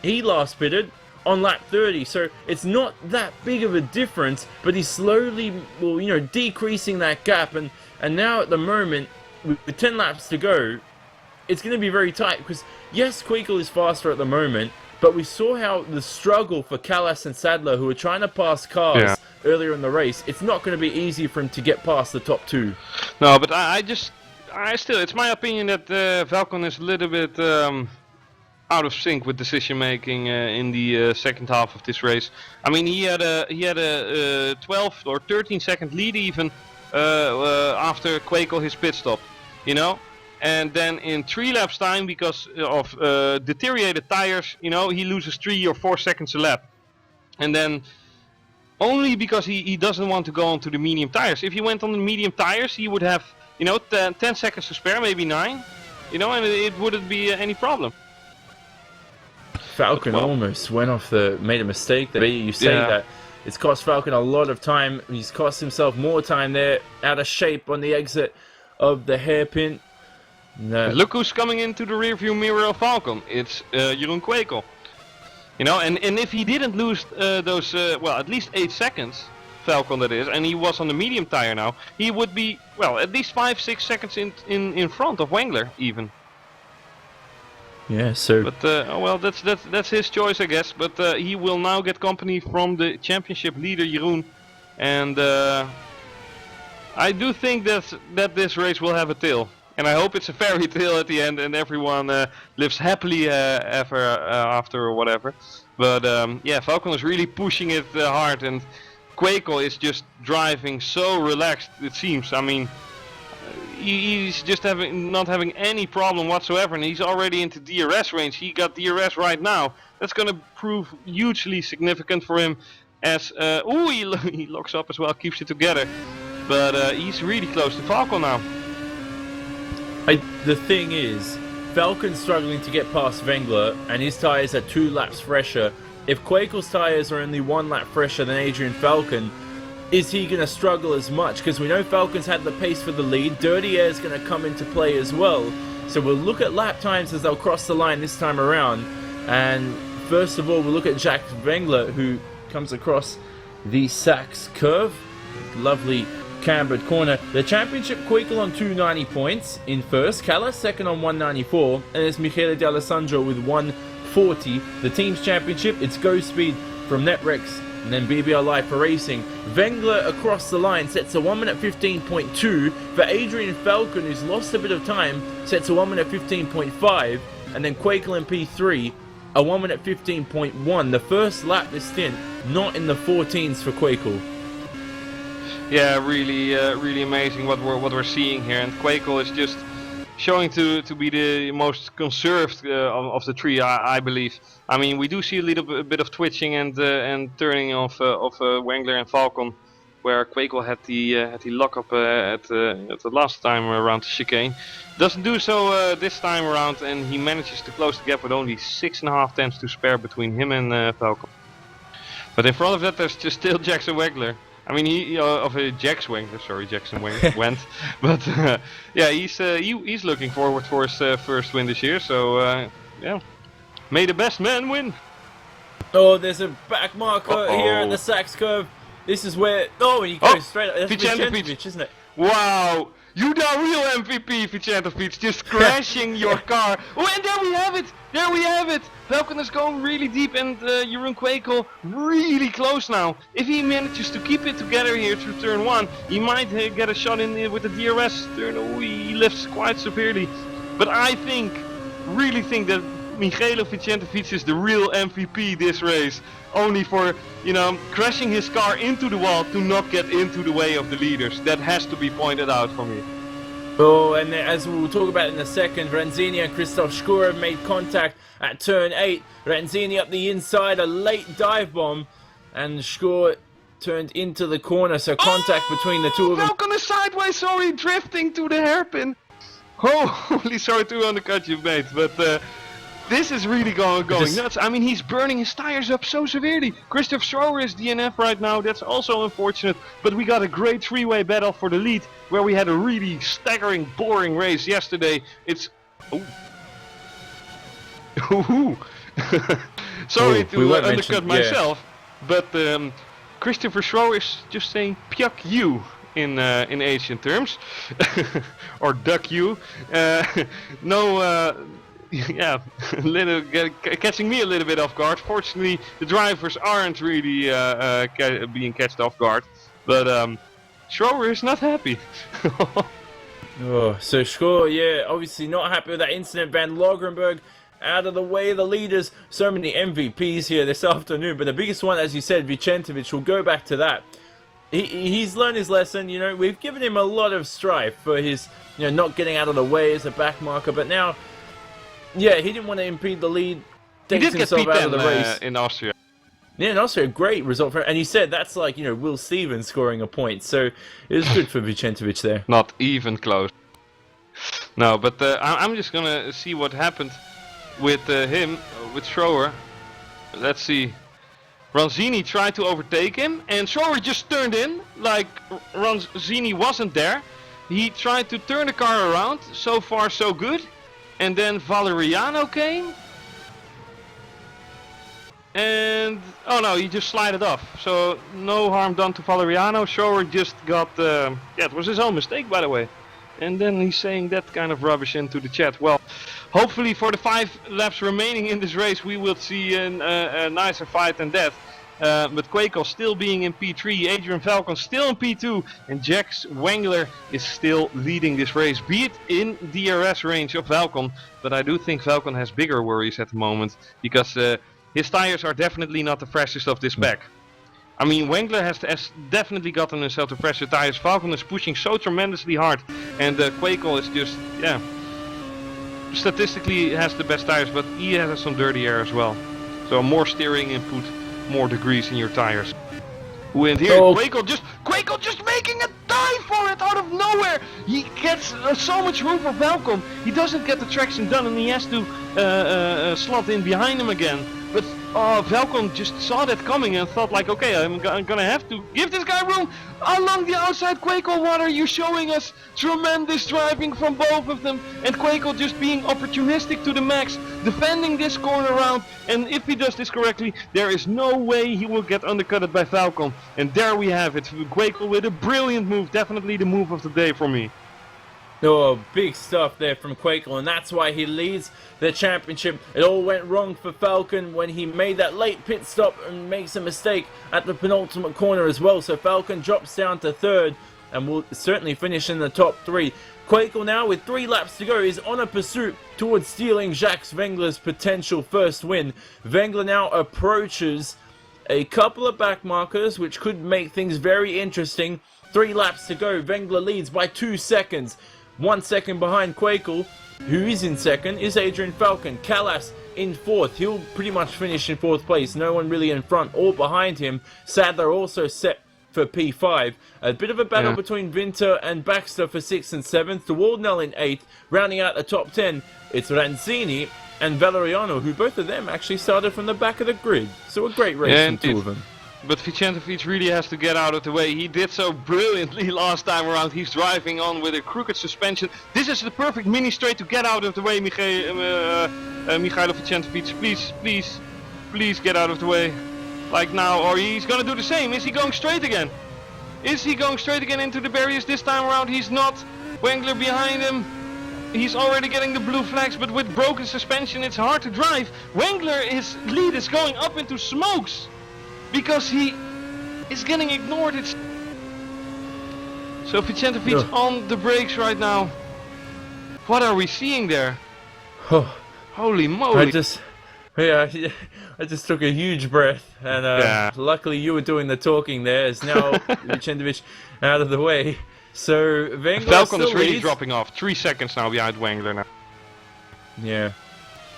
he last pitted on lap 30, so it's not that big of a difference, but he's slowly, well, you know, decreasing that gap, and now at the moment, with 10 laps to go, it's going to be very tight, because yes, Queequel is faster at the moment, but we saw how the struggle for Callas and Sadler, who were trying to pass cars earlier in the race, it's not going to be easy for him to get past the top two. No, but I still, it's my opinion that Falcon is a little bit out of sync with decision making in the second half of this race. I mean, he had a 12 or 13 second lead even after Queequel his pit stop, you know. And then in 3 laps time, because of deteriorated tires, you know, he loses 3 or 4 seconds a lap. And then only because he doesn't want to go onto the medium tires. If he went on the medium tires, he would have, you know, 10 seconds to spare, maybe 9, you know, and it wouldn't be any problem. Falcon almost went off made a mistake there. You say that it's cost Falcon a lot of time. He's cost himself more time there, out of shape on the exit of the hairpin. No. Look who's coming into the rearview mirror of Falcon. It's Jeroen Queequel. You know, and if he didn't lose those, well, at least 8 seconds, Falcon that is, and he was on the medium tire now, he would be, well, at least 5-6 seconds in front of Wengler even. Yeah, so. But well, that's his choice, I guess. But he will now get company from the championship leader Jeroen, and I do think that this race will have a tail, and I hope it's a fairy tale at the end, and everyone lives happily ever after or whatever. But yeah, Falcon is really pushing it hard, and Queequel is just driving so relaxed. It seems. I mean, he's just not having any problem whatsoever, and he's already into DRS range. He got DRS right now. That's going to prove hugely significant for him. As he locks up as well, keeps it together. But he's really close to Falcon now. The thing is, Falcon's struggling to get past Wengler, and his tyres are 2 laps fresher. If Queequel's tyres are only 1 lap fresher than Adrian Falcon, is he going to struggle as much? Because we know Falcon's had the pace for the lead. Dirty Air is going to come into play as well. So we'll look at lap times as they'll cross the line this time around. And first of all, we'll look at Jacques Wengler, who comes across the Sachs curve. Lovely cambered corner. The championship, Queequel on 290 points in first. Callas second on 194. And there's Michele D'Alessandro with 140. The team's championship, it's Go Speed from Netrex, and then BBR Live for Racing. Wengler across the line sets a 1 minute 15.2. For Adrian Falcon, who's lost a bit of time, sets a 1 minute 15.5. And then Queequel in P3, a 1 minute 15.1. The first lap this stint, not in the 14s for Queequel. Yeah, really amazing what we're seeing here, and Queequel is just showing to be the most conserved of the three, I believe. I mean, we do see a little bit of twitching and turning of Wengler and Falcon, where Queequel had the lockup at the last time around the chicane. Doesn't do so this time around, and he manages to close the gap with only 6.5 tenths to spare between him and Falcon. But in front of that, there's just still Jackson Wengler. I mean, Jackson Wengler went, but yeah, he's looking forward for his first win this year. So yeah, may the best man win. Oh, there's a back marker here at the Sachs curve. This is where he goes straight up. That's Vicentovic, isn't it? Wow, you the real MVP, Vicentovic, just crashing your car. Oh, and there we have it. There we have it. Falcon is going really deep, and Jeroen Queequel really close now. If he manages to keep it together here through turn 1, he might get a shot in with the DRS turn. Oh, he lifts quite severely. But I really think that Michele Vicentovic is the real MVP this race. Only for, crashing his car into the wall to not get into the way of the leaders. That has to be pointed out for me. Oh, and as we'll talk about in a second, Ranzini and Christoph Schur have made contact at turn 8. Ranzini up the inside, a late dive bomb, and Schur turned into the corner, so contact between the two of them. Falcon is sideways, sorry, drifting to the hairpin. Oh, holy sorry to undercut you, mate, but this is really going nuts. I mean, he's burning his tires up so severely. Christoph Schroer is DNF right now. That's also unfortunate. But we got a great three-way battle for the lead, where we had a really staggering, boring race yesterday. It's Sorry Oh, to we won't undercut mention- yeah. myself, but Christopher Schroer is just saying "pjak you" in Asian terms, or "duck you." No, yeah, catching me a little bit off guard. Fortunately, the drivers aren't really being catched off guard, but Schroer is not happy. Oh, so Schroer, yeah, obviously not happy with that incident. Van Logrenberg out of the way, the leaders. So many MVPs here this afternoon, but the biggest one, as you said, Vicentovic. We'll go back to that. He's learned his lesson. You know, we've given him a lot of strife for his, you know, not getting out of the way as a back marker, but now, yeah, he didn't want to impede the lead. He Takes did get himself beat out of the race. in Austria. Yeah, and also a great result for him. And he said that's like, you know, Will Stevens scoring a point. So it was good for Vicentovic there. Not even close. No, but I'm just gonna see what happened with him, with Schroer. Let's see. Ronzini tried to overtake him, and Schroer just turned in like Ronzini wasn't there. He tried to turn the car around. So far, so good. And then Valeriano came. And, oh no, he just slided off. So, no harm done to Valeriano. Schroer just got, yeah, it was his own mistake, by the way. And then he's saying that kind of rubbish into the chat. Well, hopefully for the 5 laps remaining in this race, we will see a nicer fight than that. But Quakel still being in P3, Adrian Falcon still in P2, and Jax Wengler is still leading this race, be it in DRS range of Falcon. But I do think Falcon has bigger worries at the moment, because his tires are definitely not the freshest of this pack. I mean, Wengler has definitely gotten himself to fresher tires. Falcon is pushing so tremendously hard, and Quakel is just, yeah, statistically has the best tires, but he has some dirty air as well. So more steering input, more degrees in your tires. Who in here? Oh. Quakel just making a dive for it out of nowhere. He gets so much room for Falcon. He doesn't get the traction done, and he has to slot in behind him again. But Falcon just saw that coming and thought like, okay, I'm gonna have to give this guy room along the outside. Quakel, what are you showing us? Tremendous driving from both of them, and Quakel just being opportunistic to the max, defending this corner round. And if he does this correctly, there is no way he will get undercutted by Falcon. And there we have it, Quakel with a brilliant move, definitely the move of the day for me. Oh, big stuff there from Quakel, and that's why he leads the championship. It all went wrong for Falcon when he made that late pit stop and makes a mistake at the penultimate corner as well. So Falcon drops down to 3rd and will certainly finish in the top 3. Quakel now, with 3 laps to go, is on a pursuit towards stealing Jax Wengler's potential first win. Wengler now approaches a couple of back markers, which could make things very interesting. 3 laps to go. Wengler leads by 2 seconds. 1 second behind Quakel. Who is in second is Adrian Falcon. Callas in 4th. He'll pretty much finish in 4th place. No one really in front or behind him. Sadler also set for P5. A bit of a battle between Winter and Baxter for 6th and 7th. DeWaldnell in 8th. Rounding out the top 10, it's Ranzini and Valeriano, who both of them actually started from the back of the grid. So a great race from 2 of them. But Vicentovic really has to get out of the way. He did so brilliantly last time around. He's driving on with a crooked suspension. This is the perfect mini straight to get out of the way, Mikhailo Vicentovic. Please get out of the way. Like now, or he's gonna do the same. Is he going straight again? Is he going straight again into the barriers this time around? He's not. Wengler behind him. He's already getting the blue flags, but with broken suspension, it's hard to drive. Wengler, his lead is going up into smokes, because he is getting ignored. It's so Vicentovic on the brakes right now. What are we seeing there? Holy moly! I just took a huge breath, and luckily you were doing the talking there. As now Vicentovic out of the way, so Wengler Falcon is really leads. dropping off. 3 seconds now behind Wengler now. Yeah.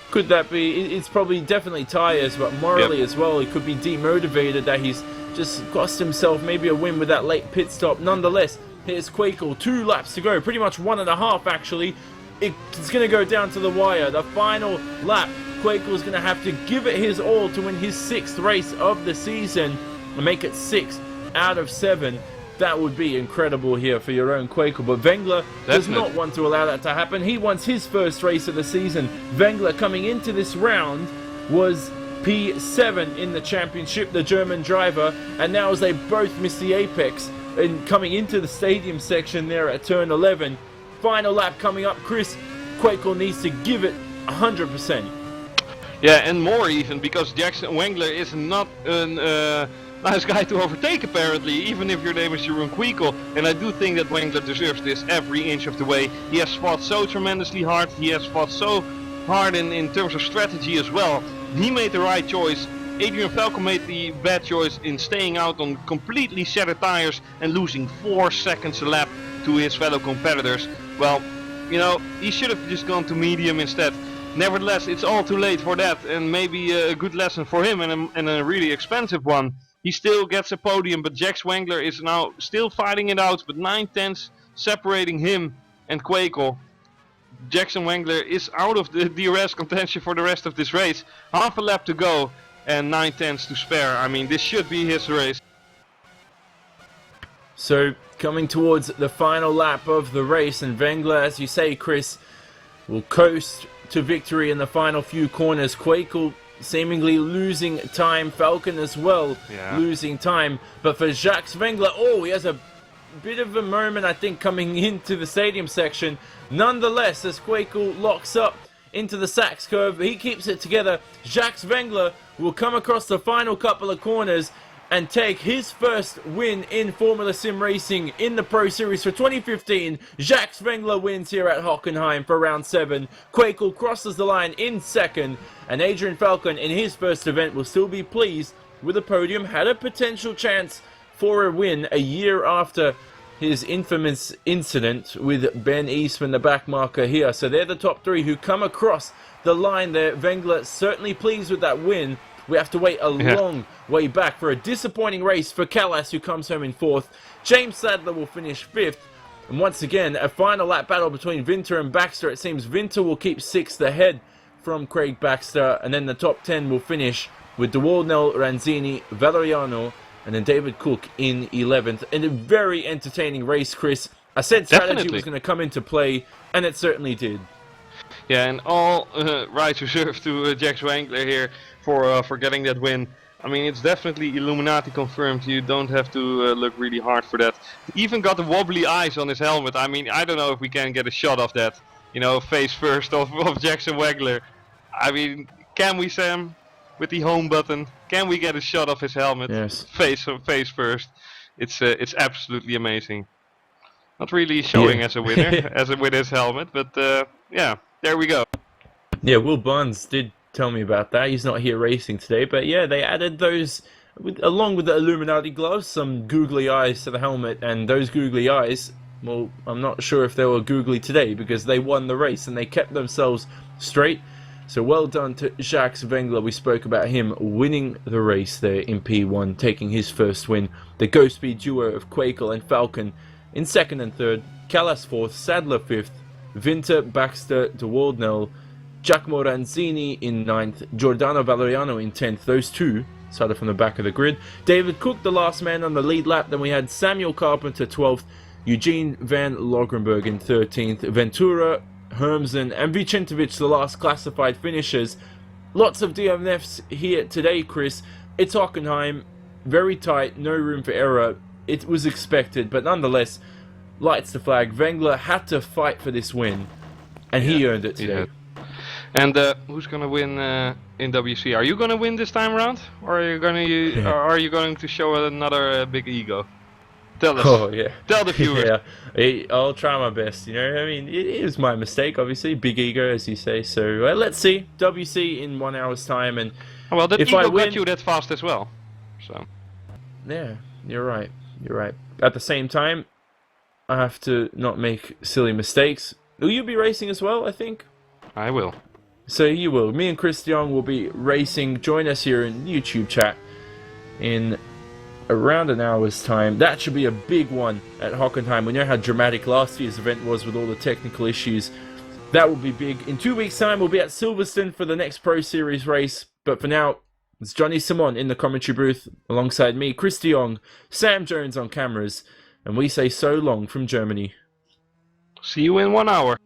Could that be? It's probably definitely tires, but morally as well, he could be demotivated that he's just cost himself maybe a win with that late pit stop. Nonetheless, here's Quakel, 2 laps to go, pretty much 1.5 actually. It's going to go down to the wire. The final lap, Quakel's going to have to give it his all to win his 6th race of the season and make it 6 out of 7. That would be incredible here for your own Quakel, but Wengler does not want to allow that to happen. He wants his first race of the season. Wengler coming into this round was P7 in the championship, the German driver, and now as they both miss the apex and coming into the stadium section there at turn 11, final lap coming up. Chris, Quakel needs to give it 100%. Yeah, and more even, because Jackson Wengler is not a nice guy to overtake apparently, even if your name is Jeroen Quakel. And I do think that Wengler deserves this every inch of the way. He has fought so tremendously hard, he has fought so hard in terms of strategy as well. He made the right choice. Adrian Falco made the bad choice in staying out on completely shattered tires and losing 4 seconds a lap to his fellow competitors. Well, you know, he should have just gone to medium instead. Nevertheless, it's all too late for that, and maybe a good lesson for him, and a really expensive one. He still gets a podium, but Jax Wengler is now still fighting it out, but 9/10 separating him and Quakel. Jackson Wengler is out of the DRS contention for the rest of this race. Half a lap to go and 9/10 to spare. I mean, this should be his race. So, coming towards the final lap of the race, and Wengler, as you say, Chris, will coast to victory in the final few corners. Quakel seemingly losing time, Falcon as well losing time, but for Jacques Wengler, he has a bit of a moment, I think, coming into the stadium section. Nonetheless, as Quakel locks up into the Sachs curve, he keeps it together. Jacques Wengler will come across the final couple of corners and take his first win in Formula Sim Racing in the Pro Series for 2015. Jacques Wengler wins here at Hockenheim for round 7. Quakel crosses the line in second, and Adrian Falcon in his first event will still be pleased with a podium. Had a potential chance for a win a year after his infamous incident with Ben Eastman, the back marker here. So they're the top 3 who come across the line there. Wengler certainly pleased with that win. We have to wait a long way back for a disappointing race for Callas, who comes home in 4th. James Sadler will finish 5th. And once again, a final lap battle between Winter and Baxter. It seems Winter will keep 6th ahead from Craig Baxter. And then the top 10 will finish with De Waldnell, Ranzini, Valeriano, and then David Cook in 11th. And a very entertaining race, Chris. I said strategy was going to come into play, and it certainly did. Yeah, and all rights reserved to Jax Wengler here for getting that win. I mean, it's definitely Illuminati confirmed. You don't have to look really hard for that. He even got the wobbly eyes on his helmet. I mean, I don't know if we can get a shot of that. You know, face first of Jackson Wengler. I mean, can we, Sam? With the home button, can we get a shot of his helmet? Yes. Face first. It's absolutely amazing. Not really showing as a winner, with his helmet, but yeah, there we go. Yeah, Will Barnes did tell me about that. He's not here racing today, but yeah, they added those, along with the Illuminati gloves, some googly eyes to the helmet, and those googly eyes, well, I'm not sure if they were googly today, because they won the race and they kept themselves straight. So well done to Jacques Wengler. We spoke about him winning the race there in P1, taking his first win. The Go Speed duo of Quakel and Falcon in 2nd and 3rd, Callas 4th, Sadler 5th, Winter, Baxter, De Waldnell, Giacomo Ranzini in 9th, Giordano Valeriano in 10th. Those two started from the back of the grid. David Cook, the last man on the lead lap. Then we had Samuel Carpenter 12th, Eugene Van Logrenberg in 13th, Ventura, Hermsen, and Vicentovic, the last classified finishers. Lots of DNFs here today, Chris. It's Hockenheim, very tight, no room for error. It was expected, but nonetheless, lights the flag. Wengler had to fight for this win, and he earned it today. And who's gonna win in WC? Are you gonna win this time around, or are you going to show another big ego? Tell us. Oh yeah. Tell the viewers. Yeah, I'll try my best. You know, I mean, it is my mistake, obviously. Big ego, as you say. So let's see. WC in 1 hour's time, and well, that if ego I win, got you that fast as well. So. Yeah, you're right. You're right. At the same time, I have to not make silly mistakes. Will you be racing as well? I think. I will. So you will. Me and Chris Jong will be racing. Join us here in YouTube chat in around an hour's time. That should be a big one at Hockenheim. We know how dramatic last year's event was with all the technical issues. That will be big. In 2 weeks' time, we'll be at Silverstone for the next Pro Series race. But for now, it's Jonny Simon in the commentary booth alongside me, Chris de Jong, Sam Jones on cameras, and we say so long from Germany. See you in 1 hour.